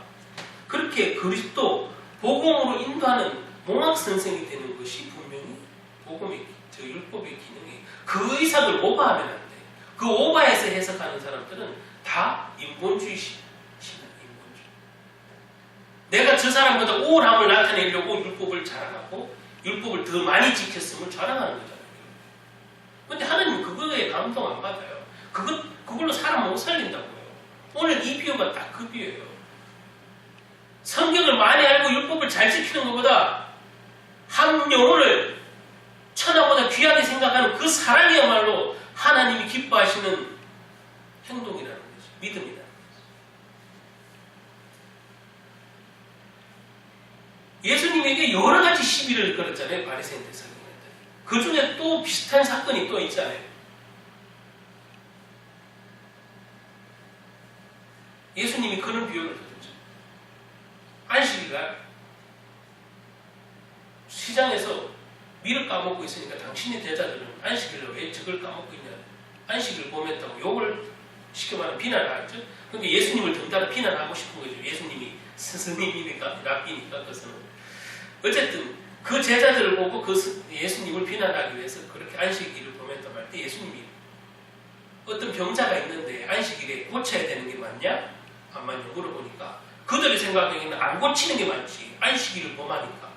그렇게 그리스도 복음으로 인도하는 몽학 선생이 되는 것이 분명히 복음의 저 율법의 기능이에요. 그 의삭을 오버하면 안 돼. 그 오버해서 해석하는 사람들은 다 인본주의 신앙, 인본주의. 내가 저 사람보다 우월함을 나타내려고 율법을 자랑하고 율법을 더 많이 지켰음을 자랑하는 거잖아요. 근데 하나님은 그거에 감동 안 받아요. 그걸로 사람 못 살린다고요. 오늘 이 비유가 딱 그 비유예요. 성경을 많이 알고 율법을 잘 지키는 것보다 한 영혼을 천하보다 귀하게 생각하는 그 사랑이야말로 하나님이 기뻐하시는 행동이라는 거죠. 믿음이라는 거죠. 예수님에게 여러 가지 시비를 걸었잖아요. 바리새인들 설교했더니. 그 중에 또 비슷한 사건이 또 있잖아요. 예수님이 그런 비유를 들었죠. 안식일날 시장에서 밀을 까먹고 있으니까 당신의 제자들은 안식일로 왜 저걸 까먹고 있냐. 안식일 범했다고 욕을 쉽게 말하면 비난하죠. 그러니까 예수님을 덩달아 비난하고 싶은 거죠. 예수님이 스승님이니까, 랍비니까 그것은. 어쨌든 그 제자들을 보고 그 예수님을 비난하기 위해서 그렇게 안식일을 범했다고 할 때 예수님이 어떤 병자가 있는데 안식일에 고쳐야 되는 게 맞냐? 안 맞냐 물어보니까 그들의 생각에는 안 고치는 게 맞지. 안식일을 범하니까.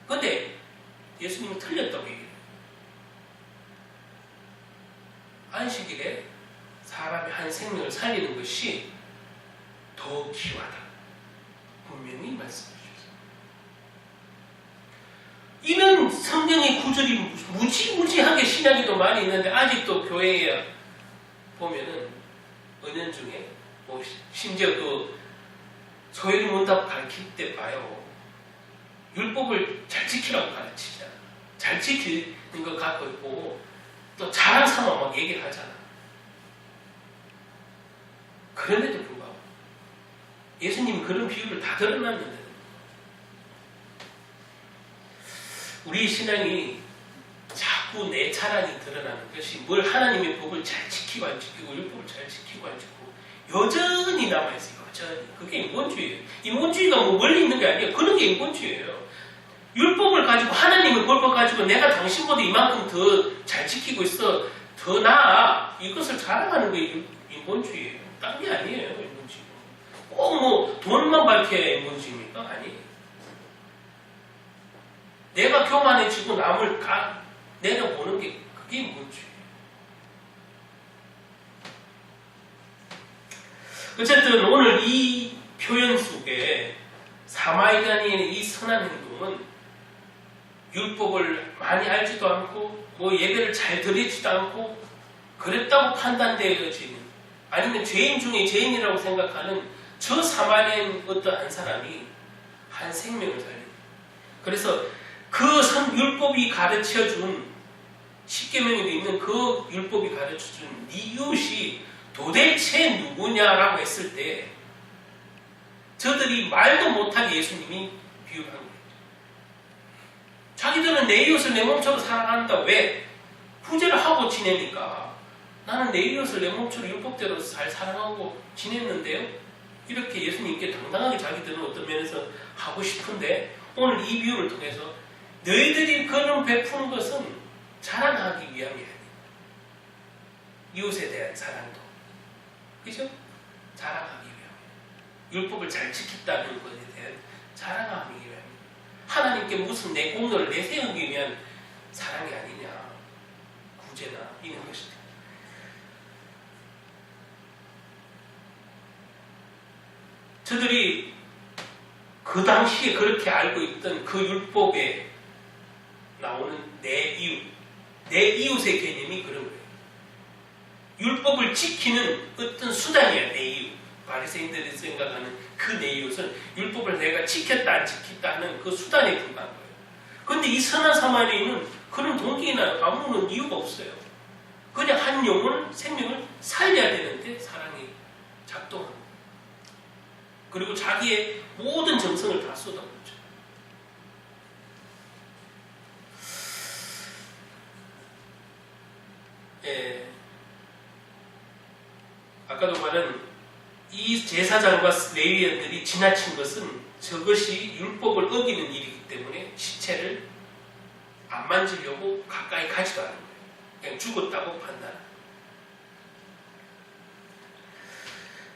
근데 예수님은 틀렸다고 얘기해요. 안식일에 사람의 한 생명을 살리는 것이 더 귀하다. 분명히 말씀해 주셨어요. 이런 성경의 구절이 무지무지하게 신약에도 많이 있는데 아직도 교회에 보면은 은연중에 뭐 심지어 그 소요리 문답 가르칠 때 봐요. 율법을 잘 지키라고 가르치잖아. 잘 지키는 거 갖고 있고 또 자랑 삼아 막 얘기를 하잖아. 그런데도 불구하고 예수님이 그런 비유를 다 드러났는데 우리 신앙이 자꾸 내 자랑이 드러나는 것이 뭘 하나님의 법을 잘 지키고 안 지키고 율법을 잘 지키고 안 지키고 여전히 남아있어요. 여전히. 그게 인본주의예요. 인본주의가 뭐 멀리 있는 게 아니에요. 그런 게 인본주의예요. 율법을 가지고 하나님의 법을 가지고 내가 당신보다 이만큼 더 잘 지키고 있어. 더 나아. 이것을 자랑하는 게 인본주의예요. 딴 게 아니에요. 인본주의. 꼭 뭐 돈만 밝혀야 인본주의입니까? 아니에요. 내가 교만해지고 남을 내려보는 게 그게 인본주의예요. 어쨌든 오늘 이 표현 속에 사마리아인의 이 선한 행동은 율법을 많이 알지도 않고 뭐 예배를 잘 드리지도 않고 그랬다고 판단되어지는 아니면 죄인 중에 죄인이라고 생각하는 저 사마리아인 어떤 한 사람이 한 생명을 살립니다. 그래서 그 율법이 가르쳐준 십계명에도 있는 그 율법이 가르쳐준 이웃이 도대체 누구냐라고 했을 때 저들이 말도 못하게 예수님이 비유를 한 거예요. 자기들은 내 이웃을 내 몸처럼 사랑한다. 왜? 후제를 하고 지내니까 나는 내 이웃을 내 몸처럼 율법대로 잘 사랑하고 지냈는데요. 이렇게 예수님께 당당하게 자기들은 어떤 면에서 하고 싶은데 오늘 이 비유를 통해서 너희들이 그런 베푸는 것은 자랑하기 위함이 아니에요. 이웃에 대한 사랑도. 그죠? 자랑하기 위함. 율법을 잘 지켰다는 것에 대한 자랑하기 위함. 하나님께 무슨 내 공로를 내세우기 위한 사랑이 아니냐. 구제나 이런 것이다. 저들이 그 당시에 그렇게 알고 있던 그 율법에 나오는 내 이웃의 개념이 그런 거예요. 율법을 지키는 어떤 수단이야, 내 이웃. 바리새인들이 생각하는 그 내 이웃은 율법을 내가 지켰다 안 지켰다 하는 그 수단에 불과한 거예요. 그런데 이 선한 사마리아인은 그런 동기나 아무런 이유가 없어요. 그냥 한 영혼, 생명을 살려야 되는데 사랑이 작동하는 거예요. 그리고 자기의 모든 정성을 다 쏟아붓죠. 예. 아까도 말한 이 제사장과 레위인들이 지나친 것은 저것이 율법을 어기는 일이기 때문에 시체를 안 만지려고 가까이 가지도 않은 거예요. 그냥 죽었다고 판단합니다.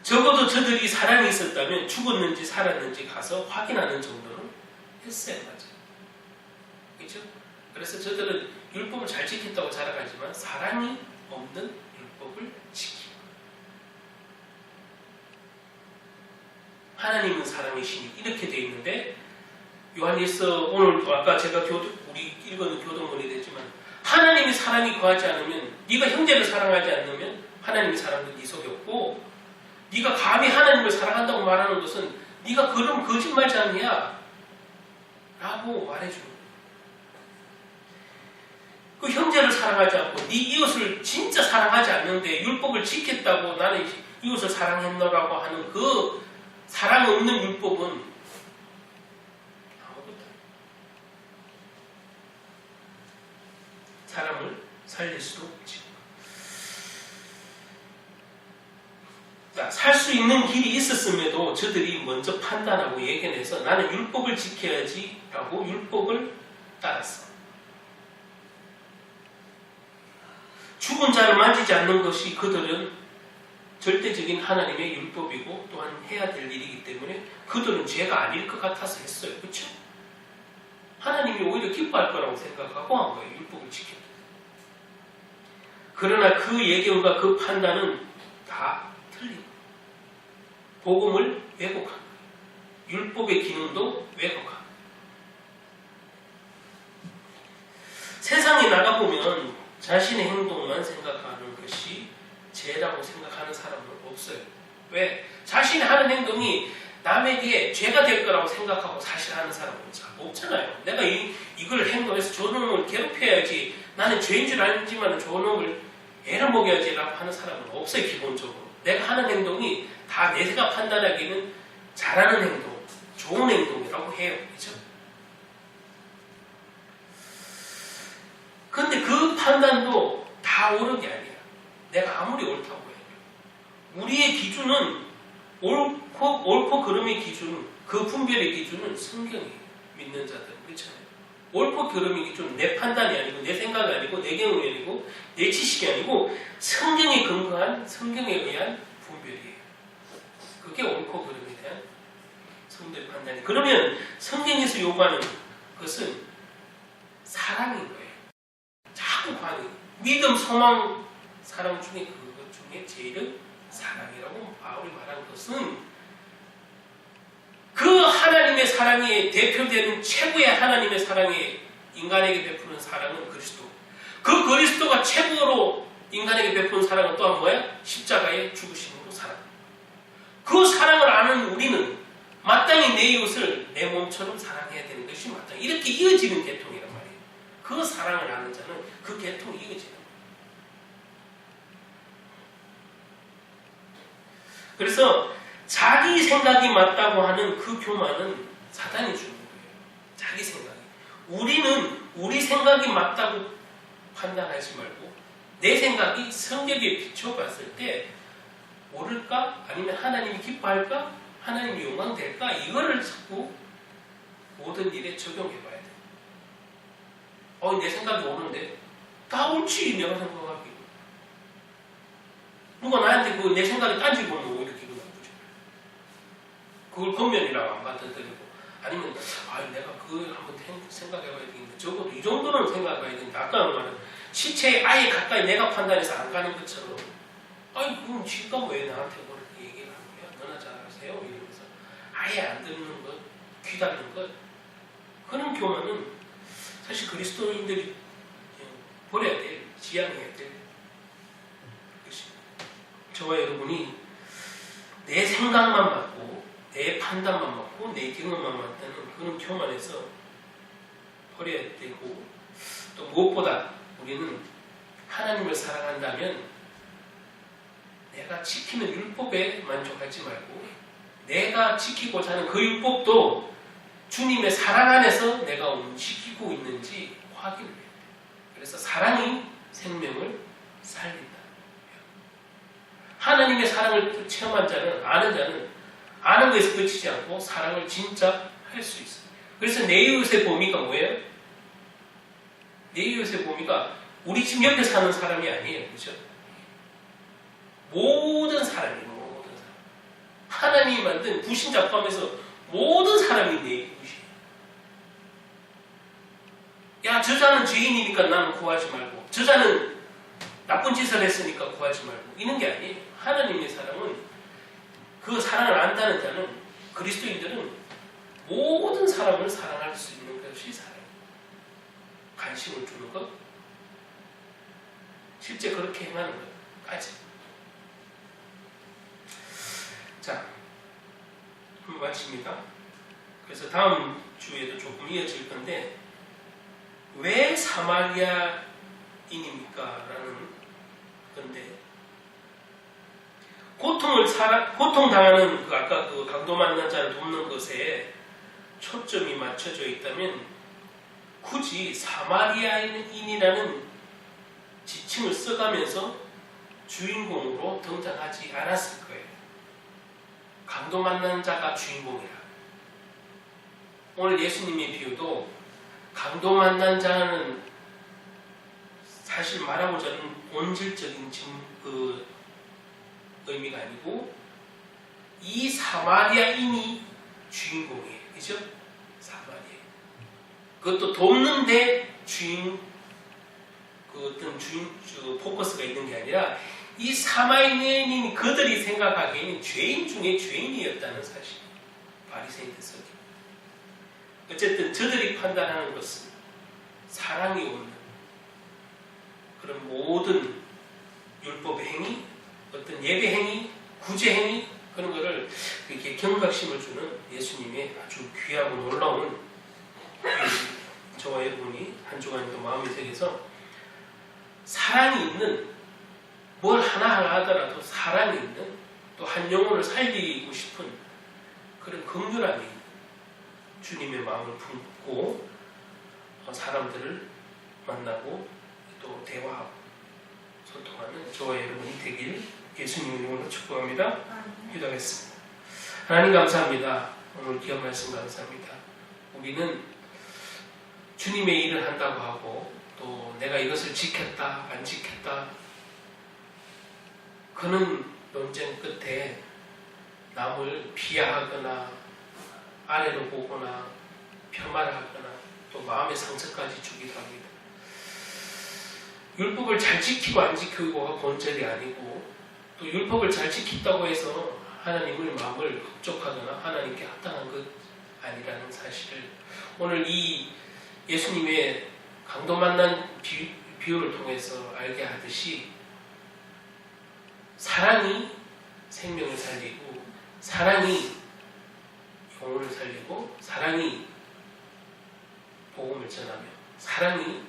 적어도 저들이 사랑이 있었다면 죽었는지 살았는지 가서 확인하는 정도는 했어야 맞아요. 그렇죠? 그래서 저들은 율법을 잘 지켰다고 자랑하지만 사랑이 없는 율법을 지킵니다. 하나님은 사랑이시니 이렇게 되어 있는데 요한일서 오늘 아까 제가 우리 읽은 교동문이 됐지만 하나님이 사랑이 거하지 않으면 네가 형제를 사랑하지 않으면 하나님이 사랑도 네 속에 없고 네가 감히 하나님을 사랑한다고 말하는 것은 네가 그럼 거짓말장이야 라고 말해주는 거예요. 그 형제를 사랑하지 않고 네 이웃을 진짜 사랑하지 않는데 율법을 지켰다고 나는 이웃을 사랑했노라고 하는 그 사랑 없는 율법은 아무것도 사람을 살릴 수도 없지. 살 수 있는 길이 있었음에도 저들이 먼저 판단하고 예견해서 나는 율법을 지켜야지 라고 율법을 따랐어. 죽은 자를 만지지 않는 것이 그들은 절대적인 하나님의 율법이고 또한 해야 될 일이기 때문에 그들은 죄가 아닐 것 같아서 했어요. 그렇죠? 하나님이 오히려 기뻐할 거라고 생각하고 한 거예요. 율법을 지켰다. 그러나 그 예견과 그 판단은 다 틀리고 복음을 왜곡한 거예요. 율법의 기능도 왜곡한 거예요. 세상에 나가보면 자신의 행동만 생각하는 것이 죄라고 생각하는 사람은 없어요. 왜? 자신이 하는 행동이 남에게 죄가 될 거라고 생각하고 사실 하는 사람은 없잖아요. 내가 이걸 행동해서 저놈을 괴롭혀야지 나는 죄인 줄 알지만 저놈을 애를 먹여야지 라고 하는 사람은 없어요. 기본적으로. 내가 하는 행동이 다 내가 판단하기는 잘하는 행동, 좋은 행동이라고 해요. 그렇죠? 근데 그 판단도 다 옳은 게 아니야. 내가 아무리 옳다고 해요. 우리의 기준은 옳고 그름의 기준, 그 분별의 기준은 성경이에요. 믿는 자들. 그렇잖아요. 옳고 그름의 기준, 내 판단이 아니고 내 생각이 아니고 내 경험이 아니고 내 지식이 아니고 성경에 근거한 성경에 의한 분별이에요. 그게 옳고 그름에 대한 성경 판단이. 그러면 성경에서 요구하는 것은 사랑인 거예요. 자꾸 관이 믿음, 소망, 사랑 중에 그것 중에 제일 사랑이라고 바울이 말한 것은 그 하나님의 사랑이 대표되는 최고의 하나님의 사랑이 인간에게 베푸는 사랑은 그리스도. 그 그리스도가 최고로 인간에게 베푸는 사랑은 또한 뭐야? 십자가의 죽으심으로 사랑. 그 사랑을 아는 우리는 마땅히 내 이웃을 내 몸처럼 사랑해야 되는 것이 마땅히 이렇게 이어지는 계통이란 말이에요. 그 사랑을 아는 자는 그 계통이 이어지는 거예요. 그래서 자기 생각이 맞다고 하는 그 교만은 사단이 주는 거예요. 자기 생각이. 우리는 우리 생각이 맞다고 판단하지 말고 내 생각이 성경에 비춰봤을 때 옳을까? 아니면 하나님이 기뻐할까? 하나님이 영광될까? 이거를 자꾸 모든 일에 적용해봐야 돼. 내 생각이 옳은데 다 옳지 내가 생각하기. 누가 나한테 내 생각이 딴지 보면 오히려 기분 나쁘죠. 그걸 겉면이라고 안 받아들이고 아니면 내가 그걸 한번 생각해봐야 되겠는데 적어도 이 정도는 생각해봐야 되는데 아까 말한 시체에 아예 가까이 내가 판단해서 안 가는 것처럼 그럼 지가 왜 나한테 그렇게 얘기를 하는 거야? 너나 잘 아세요? 이러면서 아예 안 듣는 것, 귀 닫는 것 그런 교만은 사실 그리스도인들이 버려야 될, 지양해야 될 것입니다. 저와 여러분이 내 생각만 맞고 내 판단만 맞고 내 경험만 맞다는 그런 교만에서 버려야 되고 또 무엇보다 우리는 하나님을 사랑한다면 내가 지키는 율법에 만족하지 말고 내가 지키고자 하는 그 율법도 주님의 사랑 안에서 내가 움직이고 있는지 확인을 해야 돼. 그래서 사랑이 생명을 살린다. 하나님의 사랑을 체험한 자는, 아는 자는 아는 것에서 그치지 않고 사랑을 진짜 할 수 있어요. 그래서 내 이웃의 범위가 뭐예요? 내 이웃의 범위가 우리 집 옆에 사는 사람이 아니에요. 그죠? 모든 사람이에요. 모든 사람. 하나님이 만든 부신자 포함해서 모든 사람이 내 이웃이에요. 야, 저자는 죄인이니까 나는 구하지 말고, 저자는 나쁜 짓을 했으니까 구하지 말고, 이런 게 아니에요. 하나님의 사랑은, 그 사랑을 안다는 자는, 그리스도인들은 모든 사람을 사랑할 수 있는 것이 사랑. 관심을 주는 것, 실제 그렇게 행하는 것까지. 자, 마칩니다. 그래서 다음 주에도 조금 이어질 건데, 왜 사마리아인입니까? 라는 건데, 고통당하는 아까 그 강도 만난 자를 돕는 것에 초점이 맞춰져 있다면 굳이 사마리아인이라는 지칭을 써가면서 주인공으로 등장하지 않았을 거예요. 강도 만난 자가 주인공이라. 오늘 예수님의 비유도 강도 만난 자는 사실 말하고자는 본질적인 의미가 아니고 이 사마리아인이 주인공이에요. 그죠? 사마리아. 그것도 돕는데 포커스가 있는 게 아니라 이 사마리아인이 그들이 생각하기에는 죄인 중에 죄인이었다는 사실. 바리새인들 속에. 어쨌든 저들이 판단하는 것은 사랑이 없는 그런 모든 율법의 행위, 어떤 예배 행위, 구제 행위 그런 거를 이렇게 경각심을 주는 예수님의 아주 귀하고 놀라운 저와 여러분이 한 주간도 마음에 새겨서 사랑이 있는 뭘 하나하나 하더라도 사랑이 있는 또 한 영혼을 살리고 싶은 그런 긍휼함이 주님의 마음을 품고 사람들을 만나고 또 대화하고 소통하는 저와 여러분이 되길 예수님의 이름으로 축복합니다. 기도하겠습니다. 하나님 감사합니다. 오늘 귀한 말씀 감사합니다. 우리는 주님의 일을 한다고 하고 또 내가 이것을 지켰다 안 지켰다 그는 논쟁 끝에 남을 비하하거나 아래로 보거나 폄하하거나 또 마음의 상처까지 주기도 합니다. 율법을 잘 지키고 안 지키고가 본질이 아니고 또 율법을 잘 지킨다고 해서 하나님의 마음을 흡족하거나 하나님께 합당한 것 아니라는 사실을 오늘 이 예수님의 강도 만난 비유를 통해서 알게 하듯이 사랑이 생명을 살리고 사랑이 영혼을 살리고 사랑이 복음을 전하며 사랑이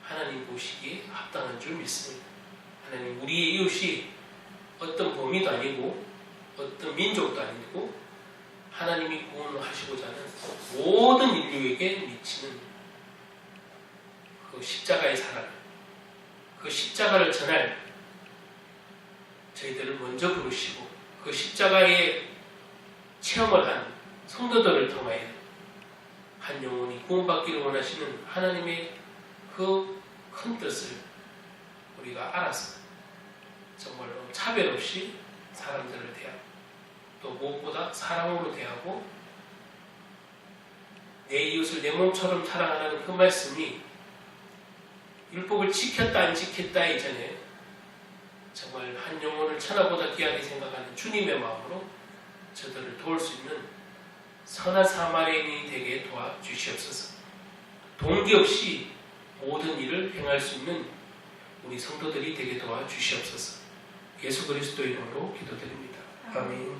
하나님 보시기에 합당한 줄 믿습니다. 하나님 우리의 이웃이 어떤 범위도 아니고 어떤 민족도 아니고 하나님이 구원하시고자 하는 모든 인류에게 미치는 그 십자가의 사랑, 그 십자가를 전할 저희들을 먼저 부르시고 그 십자가의 체험을 한 성도들을 통하여 한 영혼이 구원받기를 원하시는 하나님의 그 큰 뜻을 우리가 알아서 정말로 차별 없이 사람들을 대하고 또 무엇보다 사랑으로 대하고 내 이웃을 내 몸처럼 사랑하라는 그 말씀이 율법을 지켰다 안 지켰다 이전에 정말 한 영혼을 천하보다 귀하게 생각하는 주님의 마음으로 저들을 도울 수 있는 선한 사마리아인이 되게 도와주시옵소서. 동기 없이 모든 일을 행할 수 있는 우리 성도들이 되게 도와주시옵소서. 예수 그리스도 이름으로 기도드립니다. 아멘.